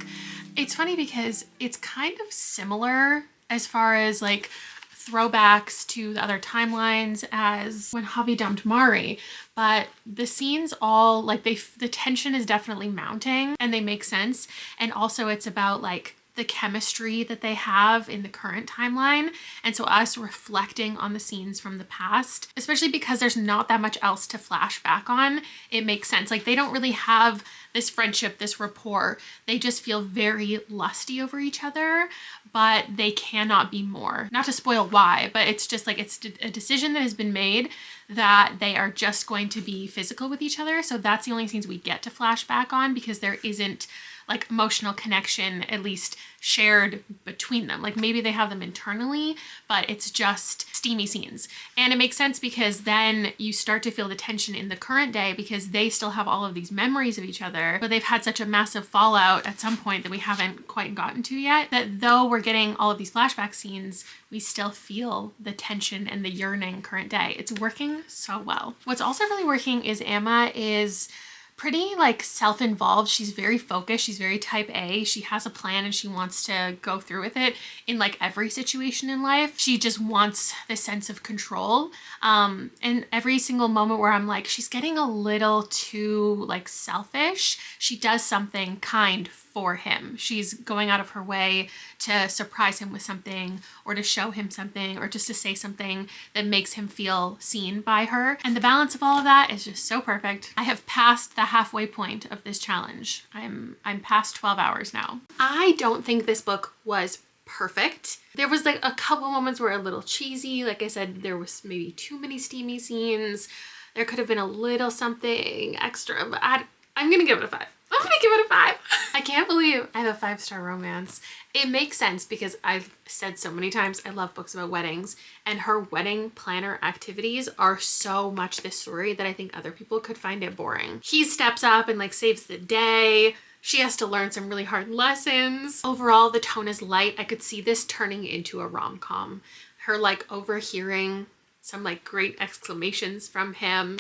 It's funny because it's kind of similar as far as like throwbacks to the other timelines as when Javi dumped Mari, but the scenes all like the tension is definitely mounting and they make sense. And also it's about like the chemistry that they have in the current timeline. And so us reflecting on the scenes from the past, especially because there's not that much else to flash back on, it makes sense. Like they don't really have this friendship, this rapport. They just feel very lusty over each other, but they cannot be more. Not to spoil why, but it's just like it's a decision that has been made that they are just going to be physical with each other. So that's the only scenes we get to flash back on because there isn't like emotional connection, at least shared between them. Like maybe they have them internally, but it's just steamy scenes. And it makes sense because then you start to feel the tension in the current day because they still have all of these memories of each other, but they've had such a massive fallout at some point that we haven't quite gotten to yet, that though we're getting all of these flashback scenes, we still feel the tension and the yearning current day. It's working so well. What's also really working is Emma is pretty like self-involved. She's very focused. She's very type A. She has a plan and she wants to go through with it in like every situation in life. She just wants this sense of control. And every single moment where I'm like, she's getting a little too like selfish, she does something kind for him. She's going out of her way to surprise him with something or to show him something or just to say something that makes him feel seen by her. And the balance of all of that is just so perfect. I have passed the halfway point of this challenge. I'm past 12 hours now. I don't think this book was perfect. There was like a couple moments where a little cheesy. Like I said, there was maybe too many steamy scenes. There could have been a little something extra, but I'm gonna give it a 5. I'm gonna give it a 5. I can't believe I have a 5-star romance. It makes sense because I've said so many times I love books about weddings, and her wedding planner activities are so much this story that I think other people could find it boring. He steps up and like saves the day. She has to learn some really hard lessons. Overall, the tone is light. I could see this turning into a rom-com. Her like overhearing some like great exclamations from him.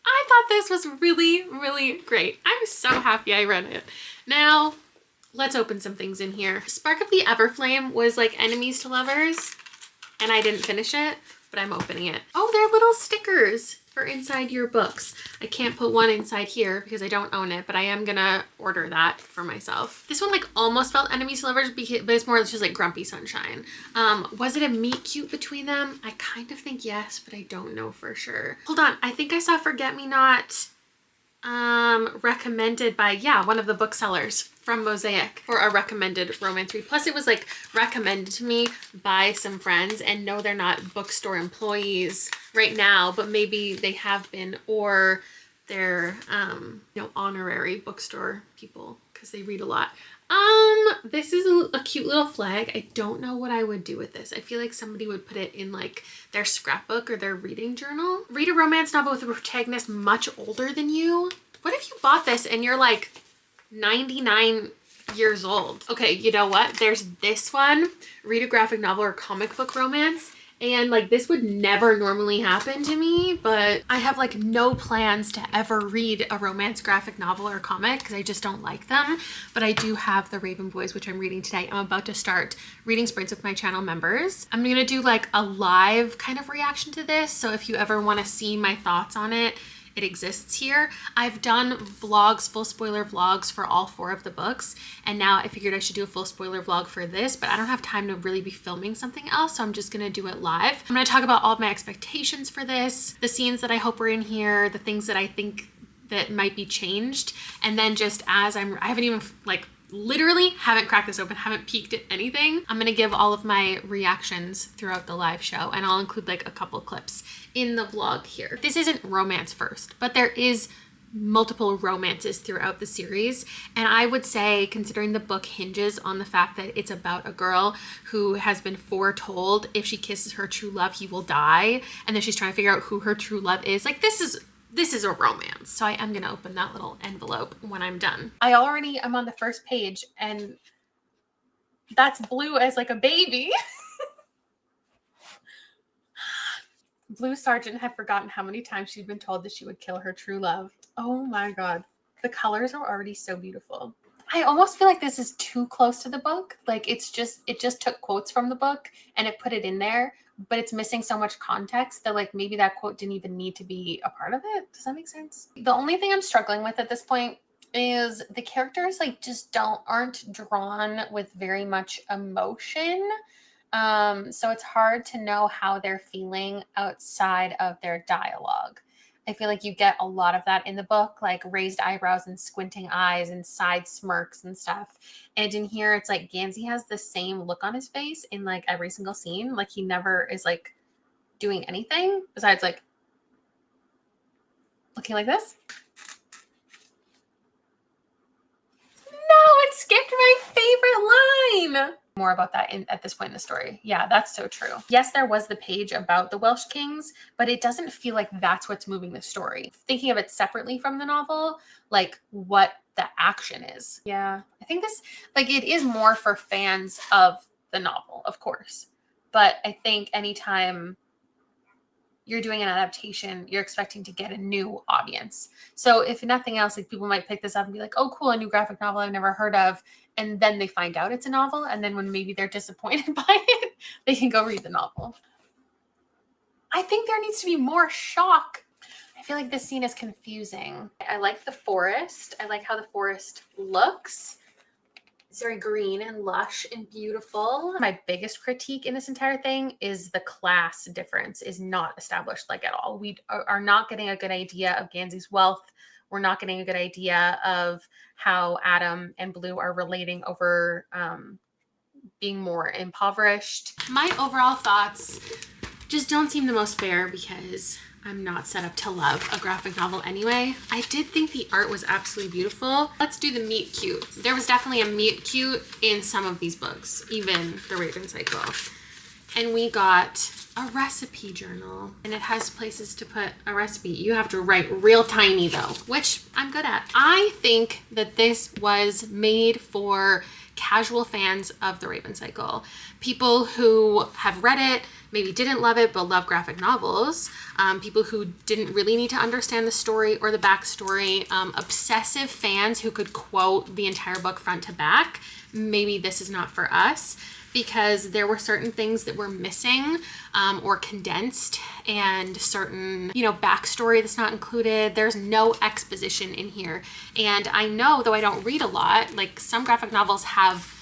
I thought this was really, really great. I'm so happy I read it. Now, let's open some things in here. Spark of the Everflame was like enemies to lovers, and I didn't finish it, but I'm opening it. Oh, they're little stickers for inside your books. I can't put one inside here because I don't own it, but I am gonna order that for myself. This one like almost felt enemies to lovers, but it's more just like Grumpy Sunshine. Was it a meet cute between them? I kind of think yes, but I don't know for sure. Hold on, I think I saw Forget Me Not recommended by, yeah, one of the booksellers from Mosaic for a recommended romance read. Plus it was like recommended to me by some friends, and no, they're not bookstore employees right now, but maybe they have been, or They're, honorary bookstore people because they read a lot. This is a cute little flag. I don't know what I would do with this. I feel like somebody would put it in like their scrapbook or their reading journal. Read a romance novel with a protagonist much older than you. What if you bought this and you're like 99 years old? Okay, you know what? There's this one. Read a graphic novel or comic book romance. And like this would never normally happen to me, but I have like no plans to ever read a romance graphic novel or comic because I just don't like them. But I do have The Raven Boys, which I'm reading today. I'm about to start reading sprints with my channel members. I'm gonna do like a live kind of reaction to this. So if you ever want to see my thoughts on it, it exists here. I've done vlogs, full spoiler vlogs for all 4 of the books. And now I figured I should do a full spoiler vlog for this, but I don't have time to really be filming something else. So I'm just gonna do it live. I'm gonna talk about all of my expectations for this, the scenes that I hope are in here, the things that I think that might be changed. And then just as I haven't even like literally haven't cracked this open, haven't peeked at anything. I'm gonna give all of my reactions throughout the live show, and I'll include like a couple clips in the vlog here. This isn't romance first, but there is multiple romances throughout the series. And I would say, considering the book hinges on the fact that it's about a girl who has been foretold if she kisses her true love, he will die. And then she's trying to figure out who her true love is. Like this is a romance. So I am gonna open that little envelope when I'm done. I'm on the first page and that's Blue as like a baby. Blue Sergeant had forgotten how many times she'd been told that she would kill her true love. Oh my God. The colors are already so beautiful. I almost feel like this is too close to the book. Like it just took quotes from the book and it put it in there, but it's missing so much context that like maybe that quote didn't even need to be a part of it. Does that make sense? The only thing I'm struggling with at this point is the characters like just aren't drawn with very much emotion. So it's hard to know how they're feeling outside of their dialogue. I feel like you get a lot of that in the book, like raised eyebrows and squinting eyes and side smirks and stuff. And in here, it's like Gansey has the same look on his face in like every single scene. Like he never is like doing anything besides like looking like this. No, it skipped my favorite line. More about that at this point in the story. Yeah, that's so true. Yes, there was the page about the Welsh Kings, but it doesn't feel like that's what's moving the story. Thinking of it separately from the novel, like what the action is. Yeah, I think this, like it is more for fans of the novel, of course. But I think anytime you're doing an adaptation, you're expecting to get a new audience. So if nothing else, like people might pick this up and be like, oh, cool, a new graphic novel I've never heard of. And then they find out it's a novel. And then when maybe they're disappointed by it, they can go read the novel. I think there needs to be more shock. I feel like this scene is confusing. I like the forest. I like how the forest looks. It's very green and lush and beautiful. My biggest critique in this entire thing is the class difference is not established like at all. We are not getting a good idea of Gansey's wealth. We're not getting a good idea of how Adam and Blue are relating over being more impoverished. My overall thoughts just don't seem the most fair because I'm not set up to love a graphic novel anyway. I did think the art was absolutely beautiful. Let's do the meet cute. There was definitely a meet cute in some of these books, even The Raven Cycle. And we got a recipe journal, and it has places to put a recipe. You have to write real tiny though, which I'm good at. I think that this was made for casual fans of The Raven Cycle. People who have read it, maybe didn't love it, but love graphic novels. People who didn't really need to understand the story or the backstory. Obsessive fans who could quote the entire book front to back. Maybe this is not for us because there were certain things that were missing or condensed and certain, backstory that's not included. There's no exposition in here. And I know, though I don't read a lot, like some graphic novels have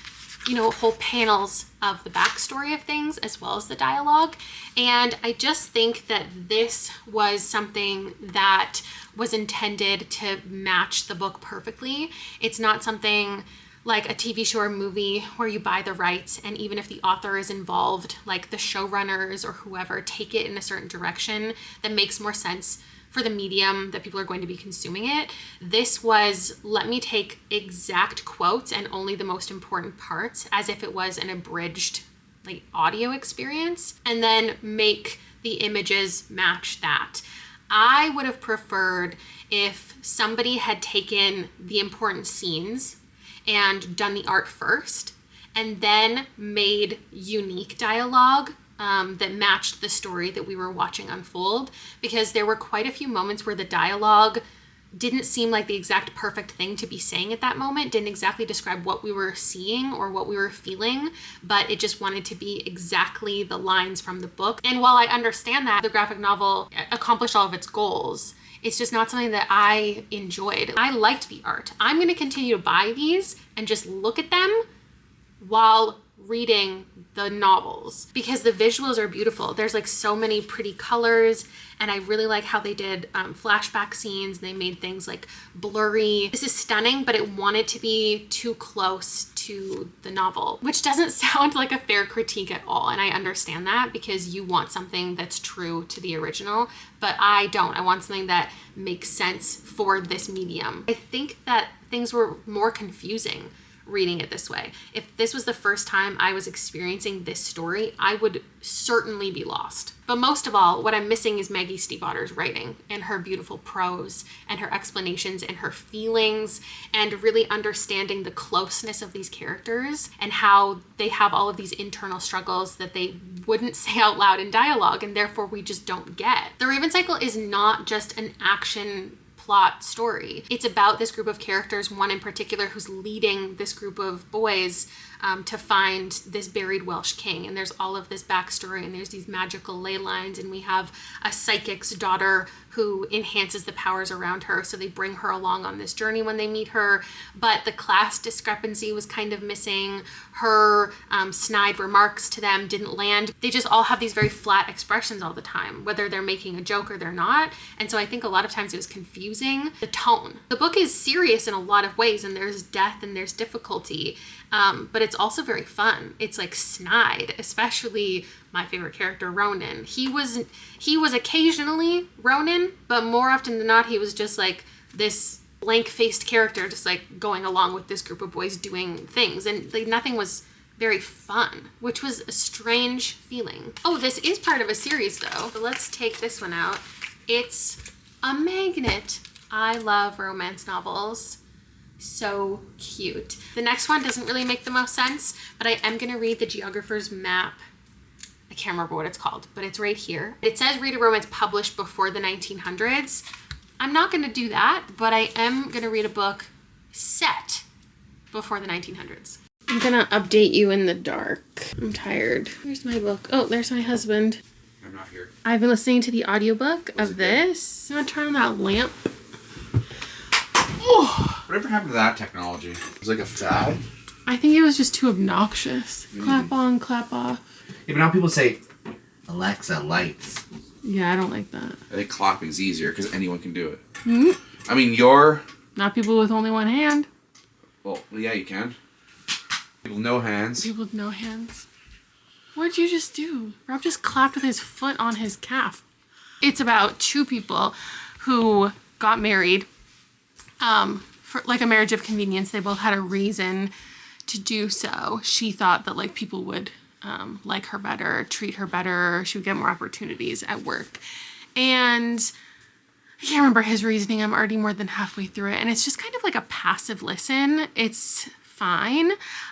whole panels of the backstory of things as well as the dialogue. And I just think that this was something that was intended to match the book perfectly. It's not something like a TV show or movie where you buy the rights, and even if the author is involved, like the showrunners or whoever take it in a certain direction that makes more sense for the medium that people are going to be consuming it. This was, let me take exact quotes and only the most important parts as if it was an abridged like audio experience, and then make the images match that. I would have preferred if somebody had taken the important scenes and done the art first, and then made unique dialogue that matched the story that we were watching unfold, because there were quite a few moments where the dialogue didn't seem like the exact perfect thing to be saying at that moment, didn't exactly describe what we were seeing or what we were feeling, but it just wanted to be exactly the lines from the book. And while I understand that the graphic novel accomplished all of its goals, it's just not something that I enjoyed. I liked the art. I'm going to continue to buy these and just look at them while reading the novels because the visuals are beautiful. There's like so many pretty colors, and I really like how they did flashback scenes. They made things like blurry. This is stunning, but it wanted to be too close to the novel, which doesn't sound like a fair critique at all. And I understand that because you want something that's true to the original, but I don't. I want something that makes sense for this medium. I think that things were more confusing reading it this way. If this was the first time I was experiencing this story, I would certainly be lost. But most of all, what I'm missing is Maggie Stiefvater's writing and her beautiful prose and her explanations and her feelings, and really understanding the closeness of these characters and how they have all of these internal struggles that they wouldn't say out loud in dialogue, and therefore we just don't get. The Raven Cycle is not just an action plot story. It's about this group of characters, one in particular who's leading this group of boys to find this buried Welsh king. And there's all of this backstory, and there's these magical ley lines, and we have a psychic's daughter who enhances the powers around her, so they bring her along on this journey when they meet her. But the class discrepancy was kind of missing. Her snide remarks to them didn't land. They just all have these very flat expressions all the time, whether they're making a joke or they're not. And so I think a lot of times it was confusing. The tone. The book is serious in a lot of ways, and there's death and there's difficulty, but it's also very fun. It's like snide, especially my favorite character, Ronan. He was occasionally Ronan, but more often than not, he was just like this blank-faced character, just like going along with this group of boys doing things, and like nothing was very fun, which was a strange feeling. Oh, this is part of a series though, so let's take this one out. It's a magnet. I love romance novels. So cute. The next one doesn't really make the most sense, but I am gonna read the Geographer's Map. I can't remember what it's called, but it's right here. It says read a romance published before the 1900s. I'm not gonna do that, but I am gonna read a book set before the 1900s. I'm gonna update you in the dark. I'm tired. Here's my book. Oh, there's my husband. I'm not here. I've been listening to the audiobook of this. I'm gonna turn on that lamp. Oh, Whatever happened to that technology? It was like a fad. I think it was just too obnoxious. Clap on, clap off. Yeah, but now people say, Alexa, lights. Yeah, I don't like that. I think clapping's easier because anyone can do it. Hmm? I mean, you're... Not people with only one hand. Well, yeah, you can. People with no hands. People with no hands. What'd you just do? Rob just clapped with his foot on his calf. It's about two people who got married for like a marriage of convenience. They both had a reason to do so. She thought that like people would like her better, treat her better, she would get more opportunities at work. And I can't remember his reasoning. I'm already more than halfway through it, and it's just kind of like a passive listen. It's fine.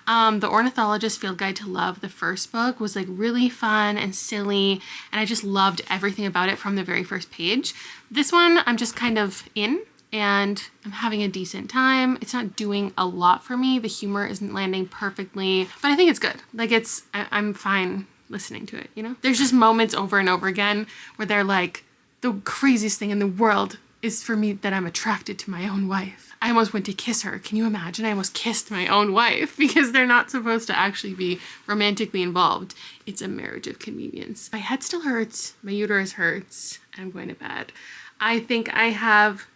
The Ornithologist Field Guide to Love, the first book, was like really fun and silly, and I just loved everything about it from the very first page. This one, I'm just kind of in, and I'm having a decent time. It's not doing a lot for me. The humor isn't landing perfectly, but I think it's good. Like I'm fine listening to it, you know? There's just moments over and over again where they're like, the craziest thing in the world is for me that I'm attracted to my own wife. I almost went to kiss her. Can you imagine? I almost kissed my own wife because they're not supposed to actually be romantically involved. It's a marriage of convenience. My head still hurts. My uterus hurts. I'm going to bed. I think I have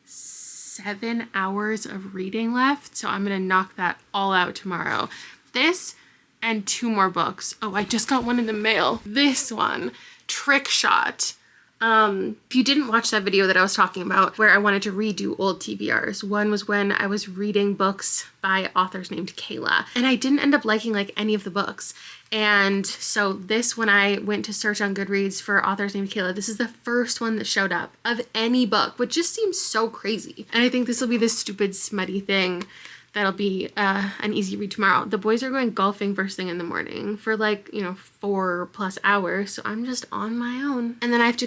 7 hours of reading left, so I'm gonna knock that all out tomorrow. This and 2 more books. Oh, I just got one in the mail. This one, Trick Shot. If you didn't watch that video that I was talking about where I wanted to redo old TBRs, one was when I was reading books by authors named Kayla, and I didn't end up liking like any of the books. And so this, when I went to search on Goodreads for authors named Kayla, this is the first one that showed up of any book, which just seems so crazy. And I think this will be this stupid smutty thing that'll be an easy read tomorrow. The boys are going golfing first thing in the morning for like, 4+ hours. So I'm just on my own. And then I get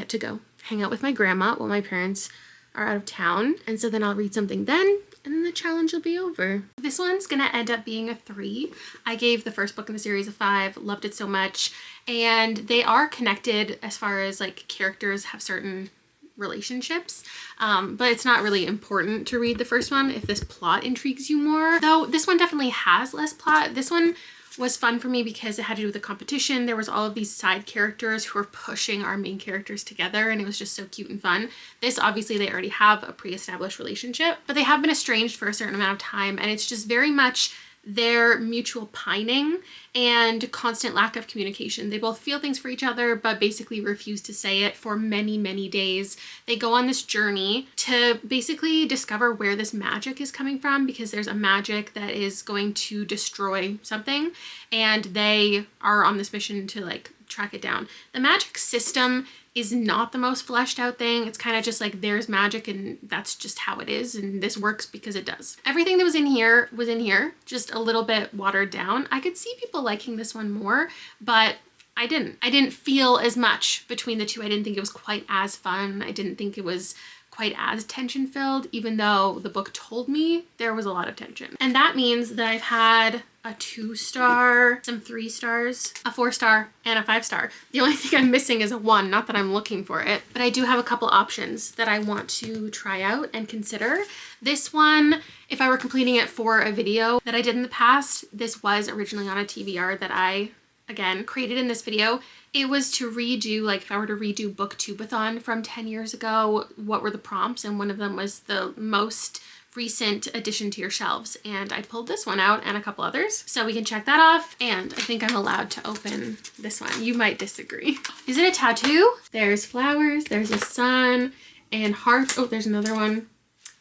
to go hang out with my grandma while my parents are out of town. And so then I'll read something then, and then the challenge will be over. This one's gonna end up being a 3. I gave the first book in the series a 5, loved it so much. And they are connected as far as like characters have certain relationships, but it's not really important to read the first one if this plot intrigues you more. Though this one definitely has less plot. This one was fun for me because it had to do with the competition. There was all of these side characters who were pushing our main characters together, and it was just so cute and fun. This, obviously, they already have a pre-established relationship, but they have been estranged for a certain amount of time, and it's just very much their mutual pining and constant lack of communication. They both feel things for each other, but basically refuse to say it for many, many days. They go on this journey to basically discover where this magic is coming from, because there's a magic that is going to destroy something, and they are on this mission to like track it down. The magic system is not the most fleshed out thing. It's kind of just like there's magic and that's just how it is, and this works because it does. Everything that was in here, just a little bit watered down. I could see people liking this one more, but I didn't feel as much between the two. I didn't think it was quite as fun. I didn't think it was quite as tension filled, even though the book told me there was a lot of tension. And that means that I've had a 2-star, some 3 stars, a 4-star, and a 5-star. The only thing I'm missing is a 1, not that I'm looking for it, but I do have a couple options that I want to try out and consider. This one, if I were completing it for a video that I did in the past, this was originally on a TBR that I, again, created in this video. It was to redo, like if I were to redo Booktubeathon from 10 years ago, what were the prompts? And one of them was the most recent addition to your shelves, and I pulled this one out and a couple others, so we can check that off. And I think I'm allowed to open this one. You might disagree. Is it a tattoo? There's flowers, there's a sun, and hearts. Oh, there's another one.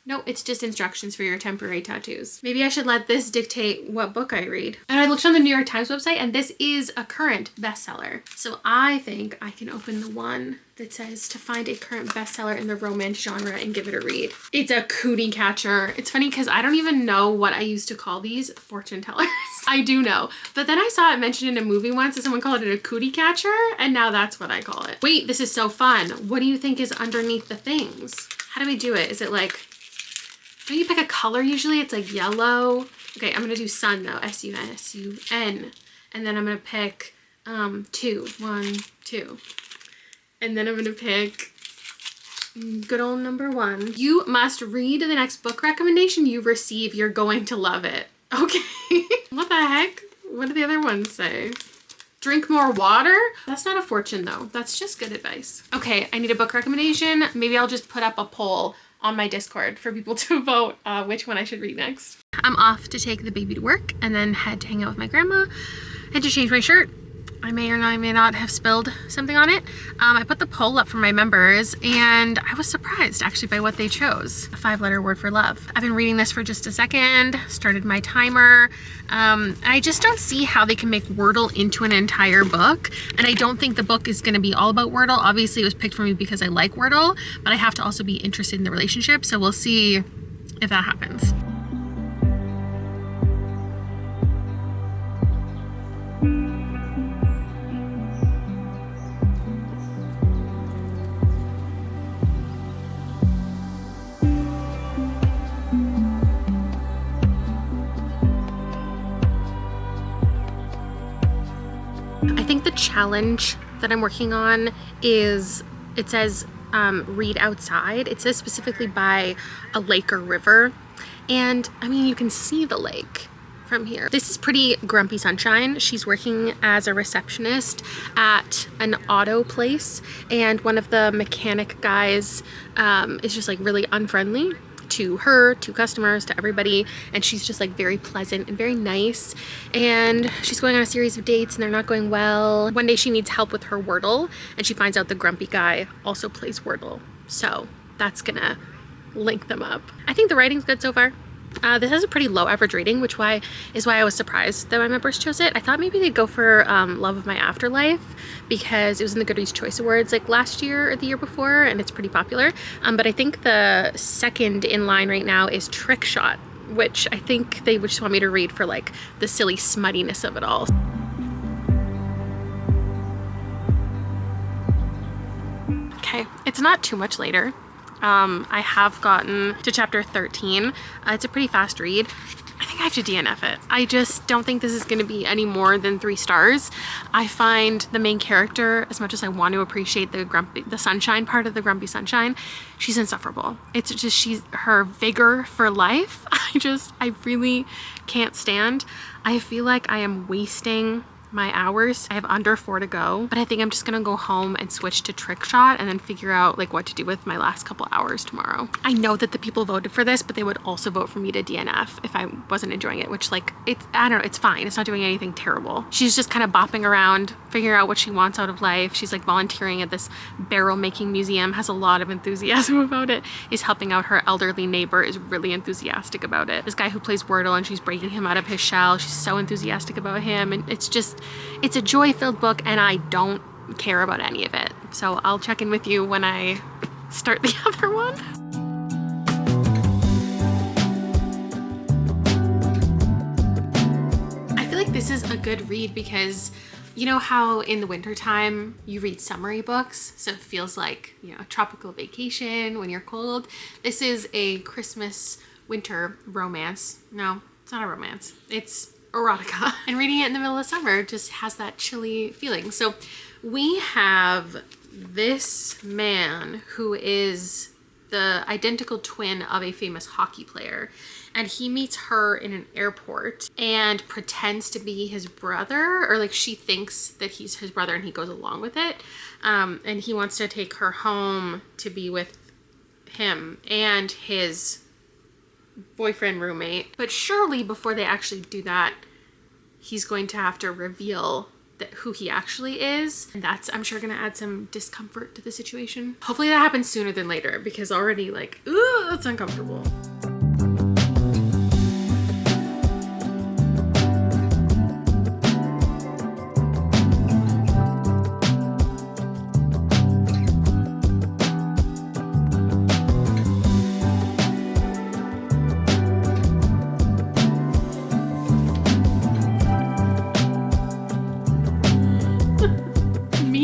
No, it's just instructions for your temporary tattoos. Maybe I should let this dictate what book I read. And I looked on the New York Times website, and this is a current bestseller. So I think I can open the one that says to find a current bestseller in the romance genre and give it a read. It's a cootie catcher. It's funny because I don't even know what I used to call these, fortune tellers. I do know. But then I saw it mentioned in a movie once and someone called it a cootie catcher, and now that's what I call it. Wait, this is so fun. What do you think is underneath the things? How do we do it? Is it like, don't you pick a color usually? It's like yellow. Okay, I'm gonna do sun though, S-U-N, S-U-N. And then I'm gonna pick 2, 1, 2. And then I'm gonna pick good old number 1. You must read the next book recommendation you receive. You're going to love it. Okay. What the heck? What do the other ones say? Drink more water? That's not a fortune though. That's just good advice. Okay, I need a book recommendation. Maybe I'll just put up a poll on my Discord for people to vote which one I should read next. I'm off to take the baby to work and then head to hang out with my grandma and to change my shirt. I may or may not have spilled something on it. I put the poll up for my members and I was surprised actually by what they chose. A 5-letter word for love. I've been reading this for just a second, started my timer. I just don't see how they can make Wordle into an entire book. And I don't think the book is gonna be all about Wordle. Obviously it was picked for me because I like Wordle, but I have to also be interested in the relationship. So we'll see if that happens. I think the challenge that I'm working on is, it says read outside. It says specifically by a lake or river. And I mean, you can see the lake from here. This is pretty grumpy sunshine. She's working as a receptionist at an auto place. And one of the mechanic guys is just like really unfriendly to her, to customers, to everybody, and she's just like very pleasant and very nice. And she's going on a series of dates and they're not going well. One day she needs help with her Wordle and she finds out the grumpy guy also plays Wordle. So that's gonna link them up. I think the writing's good so far. This has a pretty low average rating, which is why I was surprised that my members chose it. I thought maybe they'd go for Love of My Afterlife because it was in the Goodreads Choice Awards like last year or the year before, and it's pretty popular. But I think the second in line right now is Trick Shot, which I think they would just want me to read for like the silly smuttiness of it all. Okay, it's not too much later. I have gotten to chapter 13. It's a pretty fast read. I think I have to DNF it. I just don't think this is going to be any more than 3 stars. I find the main character, as much as I want to appreciate the sunshine part of the Grumpy Sunshine, she's insufferable. It's just her vigor for life. I really can't stand. I feel like I am wasting my hours. I have under 4 to go, but I think I'm just gonna go home and switch to Trick Shot and then figure out like what to do with my last couple hours tomorrow. I know that the people voted for this, but they would also vote for me to DNF if I wasn't enjoying it, which like, I don't know, it's fine. It's not doing anything terrible. She's just kind of bopping around, figuring out what she wants out of life. She's like volunteering at this barrel making museum, has a lot of enthusiasm about it, is helping out her elderly neighbor, is really enthusiastic about it. This guy who plays Wordle and she's breaking him out of his shell, she's so enthusiastic about him, and it's a joy-filled book and I don't care about any of it. So I'll check in with you when I start the other one. I feel like this is a good read because you know how in the wintertime you read summary books, so it feels like, you know, a tropical vacation when you're cold. This is a Christmas winter romance. No, it's not a romance. It's erotica, and reading it in the middle of summer just has that chilly feeling. So we have this man who is the identical twin of a famous hockey player, and he meets her in an airport and pretends to be his brother, or like she thinks that he's his brother and he goes along with it, and he wants to take her home to be with him and his boyfriend roommate. But surely before they actually do that, he's going to have to reveal who he actually is, and that's, I'm sure, gonna add some discomfort to the situation. Hopefully that happens sooner than later, because already like, ooh, that's uncomfortable.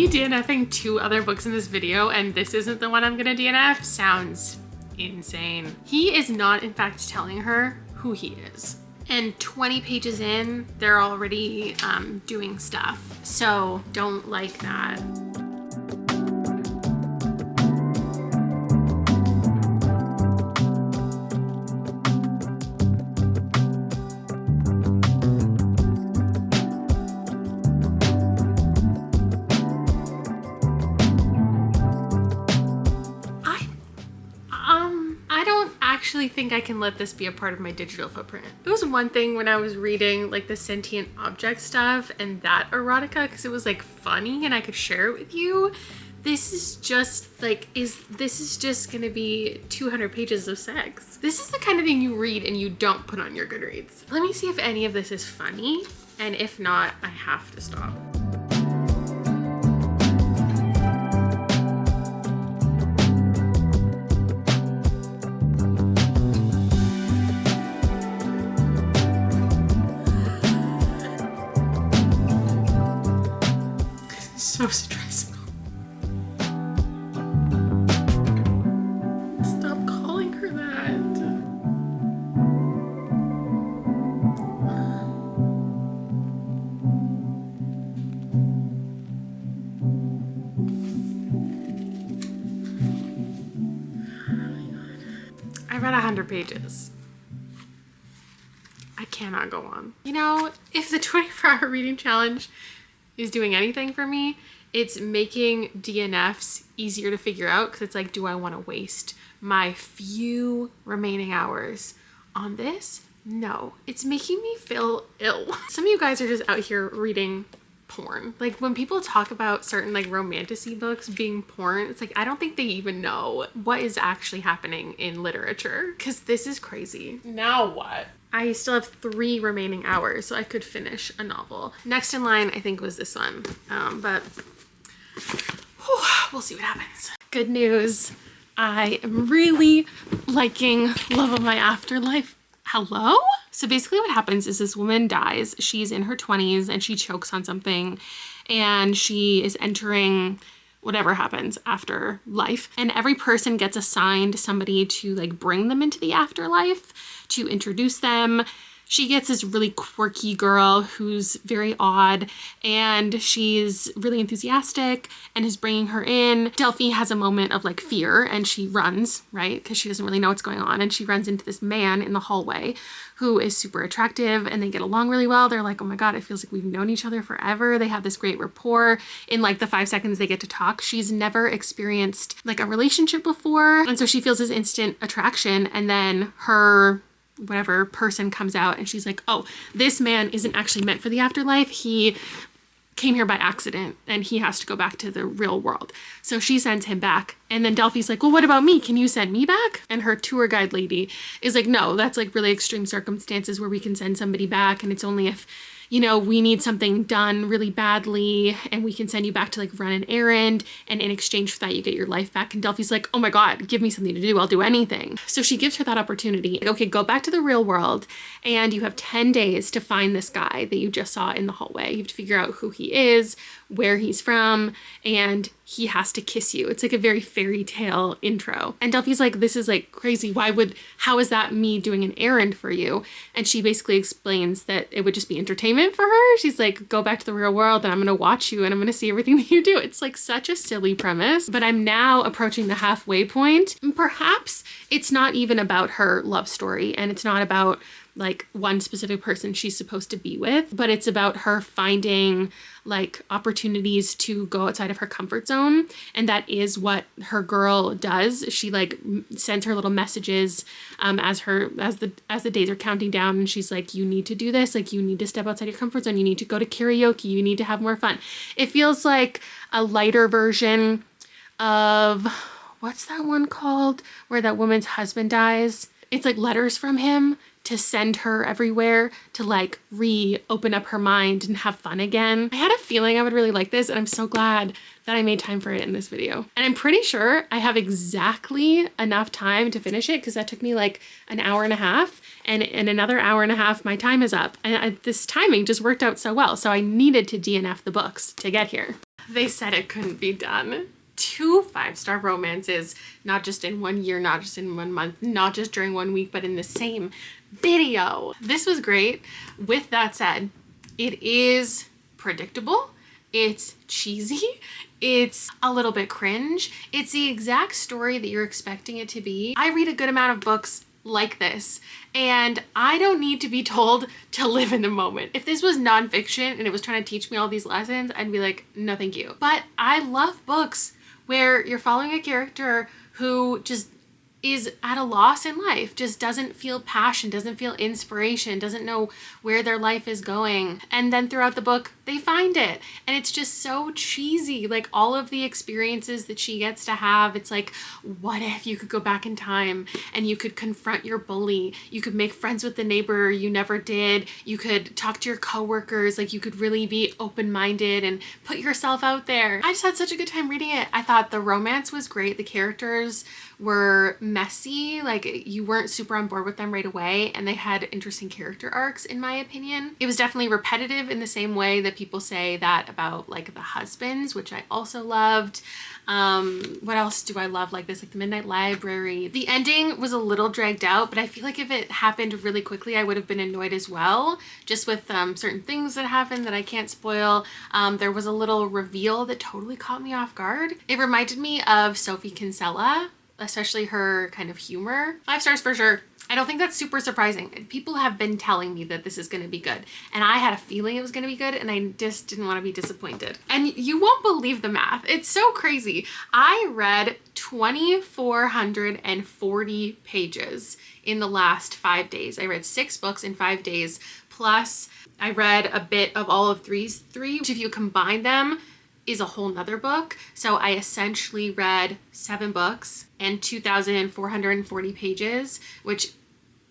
DNFing 2 other books in this video and this isn't the one I'm gonna DNF sounds insane. He is not in fact telling her who he is. And 20 pages in, they're already doing stuff. So don't like that. I think I can let this be a part of my digital footprint. It was one thing when I was reading like the sentient object stuff and that erotica because it was like funny and I could share it with you. This is just like, this is just gonna be 200 pages of sex. This is the kind of thing you read and you don't put on your Goodreads. Let me see if any of this is funny, and if not, I have to stop. So stressful. Stop calling her that. I read 100 pages. I cannot go on. You know, if the 24-hour reading challenge is doing anything for me, it's making DNFs easier to figure out, because it's like, do I want to waste my few remaining hours on this, no, it's making me feel ill. Some of you guys are just out here reading porn. Like when people talk about certain like romantasy books being porn, it's like I don't think they even know what is actually happening in literature, because this is crazy. Now what? I still have 3 remaining hours, so I could finish a novel. Next in line, I think, was this one, but whew, we'll see what happens. Good news. I am really liking Love of My Afterlife. Hello? So basically what happens is this woman dies. She's in her 20s and she chokes on something and she is entering whatever happens after life. And every person gets assigned somebody to like bring them into the afterlife, to introduce them. She gets this really quirky girl who's very odd and she's really enthusiastic and is bringing her in. Delphi has a moment of like fear and she runs, right? Because she doesn't really know what's going on. And she runs into this man in the hallway who is super attractive and they get along really well. They're like, oh my God, it feels like we've known each other forever. They have this great rapport. In like the 5 seconds they get to talk, she's never experienced like a relationship before. And so she feels this instant attraction, and then her whatever person comes out and she's like, oh, this man isn't actually meant for the afterlife. He came here by accident and he has to go back to the real world. So she sends him back. And then Delphi's like, well, what about me? Can you send me back? And her tour guide lady is like, no, that's like really extreme circumstances where we can send somebody back. And it's only if, you know, we need something done really badly and we can send you back to like run an errand. And in exchange for that, you get your life back. And Delphi's like, oh my God, give me something to do. I'll do anything. So she gives her that opportunity. Like, okay, go back to the real world and you have 10 days to find this guy that you just saw in the hallway. You have to figure out who he is, where he's from, and he has to kiss you. It's like a very fairy tale intro. And Delphi's like, this is like crazy. How is that me doing an errand for you? And she basically explains that it would just be entertainment for her. She's like, go back to the real world and I'm gonna watch you and I'm gonna see everything that you do. It's like such a silly premise, but I'm now approaching the halfway point. And perhaps it's not even about her love story and it's not about like one specific person she's supposed to be with, but it's about her finding like opportunities to go outside of her comfort zone. And that is what her girl does. She like sends her little messages as the days are counting down, and she's like, you need to do this, like you need to step outside your comfort zone, you need to go to karaoke, you need to have more fun. It feels like a lighter version of, what's that one called, where that woman's husband dies? It's like letters from him to send her everywhere to like open up her mind and have fun again. I had a feeling I would really like this, and I'm so glad that I made time for it in this video. And I'm pretty sure I have exactly enough time to finish it because that took me like an hour and a half, and in another hour and a half my time is up. And this timing just worked out so well. So I needed to DNF the books to get here. They said it couldn't be done. 2 5-star romances, not just in 1 year, not just in 1 month, not just during 1 week, but in the same video. This was great. With that said, it is predictable. It's cheesy. It's a little bit cringe. It's the exact story that you're expecting it to be. I read a good amount of books like this, and I don't need to be told to live in the moment. If this was nonfiction and it was trying to teach me all these lessons, I'd be like, no thank you. But I love books where you're following a character who just is at a loss in life, just doesn't feel passion, doesn't feel inspiration, doesn't know where their life is going. And then throughout the book, they find it. And it's just so cheesy. Like all of the experiences that she gets to have, it's like, what if you could go back in time and you could confront your bully? You could make friends with the neighbor you never did. You could talk to your coworkers. Like you could really be open-minded and put yourself out there. I just had such a good time reading it. I thought the romance was great. The characters were messy, like you weren't super on board with them right away, and they had interesting character arcs in my opinion. It was definitely repetitive in the same way that people say that about like the husbands, which I also loved. What else do I love like this? Like the Midnight Library. The ending was a little dragged out, but I feel like if it happened really quickly, I would have been annoyed as well, just with certain things that happened that I can't spoil. There was a little reveal that totally caught me off guard. It reminded me of Sophie Kinsella, especially her kind of humor. 5 stars for sure. I don't think that's super surprising. People have been telling me that this is going to be good, and I had a feeling it was going to be good, and I just didn't want to be disappointed. And you won't believe the math. It's so crazy. I read 2,440 pages in the last 5 days. I read 6 books in 5 days, plus I read a bit of all of Three's 3, which if you combine them is a whole nother book. So I essentially read 7 books and 2,440 pages, which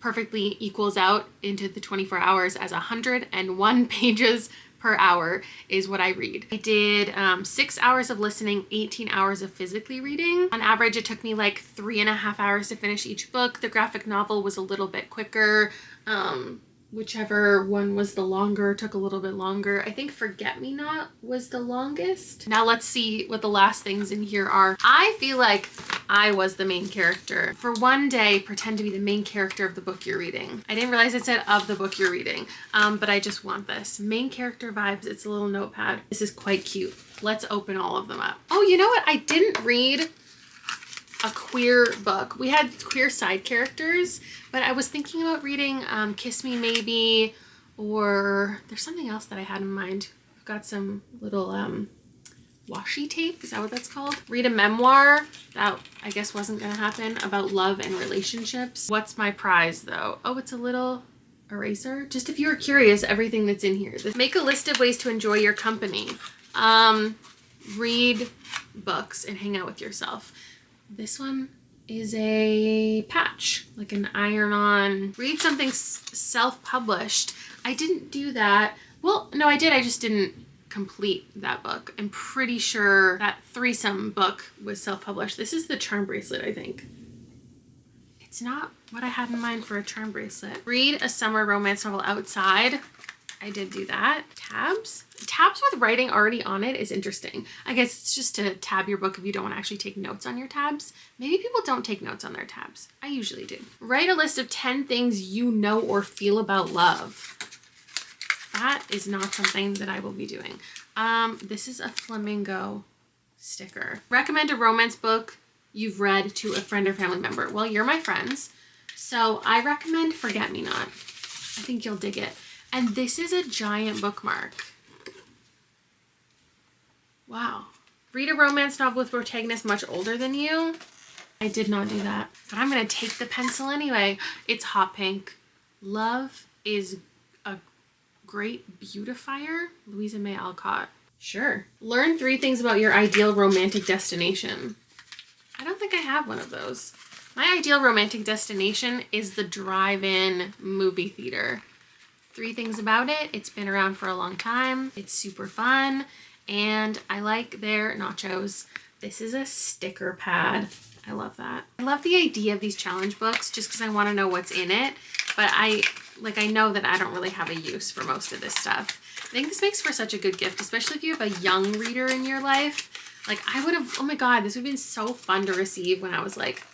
perfectly equals out into the 24 hours as 101 pages per hour is what I read. I did 6 hours of listening, 18 hours of physically reading. On average, it took me like 3.5 hours to finish each book. The graphic novel was a little bit quicker. Whichever one was the longer took a little bit longer. I think Forget Me Not was the longest. Now let's see what the last things in here are. I feel like I was the main character. For one day, pretend to be the main character of the book you're reading. I didn't realize it said of the book you're reading, but I just want this. Main character vibes, it's a little notepad. This is quite cute. Let's open all of them up. Oh, you know what? I didn't read a queer book. We had queer side characters, but I was thinking about reading Kiss Me Maybe, or there's something else that I had in mind. I've got some little washi tape, is that what that's called? Read a memoir. That I guess wasn't gonna happen, about love and relationships. What's my prize though? Oh, it's a little eraser. Just if you were curious, everything that's in here. Make a list of ways to enjoy your company. Read books and hang out with yourself. This one is a patch, like an iron-on. Read something self-published. I didn't do that. Well, no, I did. I just didn't complete that book. I'm pretty sure that threesome book was self-published. This is the charm bracelet, I think. It's not what I had in mind for a charm bracelet. Read a summer romance novel outside. I did do that. Tabs? Tabs with writing already on it is interesting. I guess it's just to tab your book if you don't want to actually take notes on your tabs. Maybe people don't take notes on their tabs. I usually do. Write a list of 10 things you know or feel about love. That is not something that I will be doing. This is a flamingo sticker. Recommend a romance book you've read to a friend or family member. Well, you're my friends, so I recommend Forget Me Not. I think you'll dig it. And this is a giant bookmark. Wow. Read a romance novel with protagonist much older than you. I did not do that, but I'm gonna take the pencil anyway. It's hot pink. Love is a great beautifier. Louisa May Alcott. Sure. Learn 3 things about your ideal romantic destination. I don't think I have one of those. My ideal romantic destination is the drive-in movie theater. 3 things about it. It's been around for a long time. It's super fun. And I like their nachos. This is a sticker pad. I love that. I love the idea of these challenge books just because I want to know what's in it. But I know that I don't really have a use for most of this stuff. I think this makes for such a good gift, especially if you have a young reader in your life. Like I would have, oh my God, this would have been so fun to receive when I was like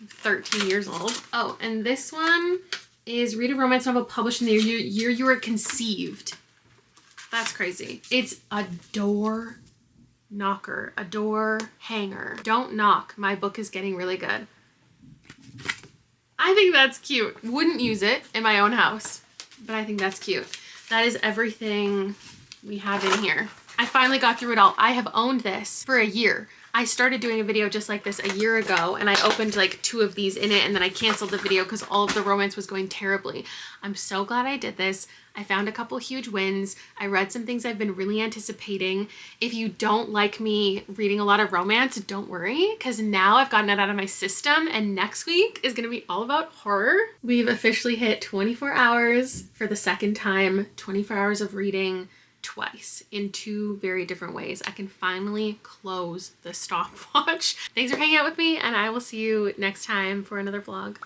13 years old. Oh, and this one is read a romance novel published in the year you were conceived. That's crazy. It's a door knocker, a door hanger. Don't knock. My book is getting really good. I think that's cute. Wouldn't use it in my own house, but I think that's cute. That is everything we have in here. I finally got through it all. I have owned this for a year. I started doing a video just like this a year ago, and I opened like 2 of these in it, and then I canceled the video because all of the romance was going terribly. I'm so glad I did this. I found a couple huge wins. I read some things I've been really anticipating. If you don't like me reading a lot of romance, don't worry, because now I've gotten it out of my system, and next week is gonna be all about horror. We've officially hit 24 hours for the second time, 24 hours of reading twice in 2 very different ways. I can finally close the stopwatch. Thanks for hanging out with me, and I will see you next time for another vlog.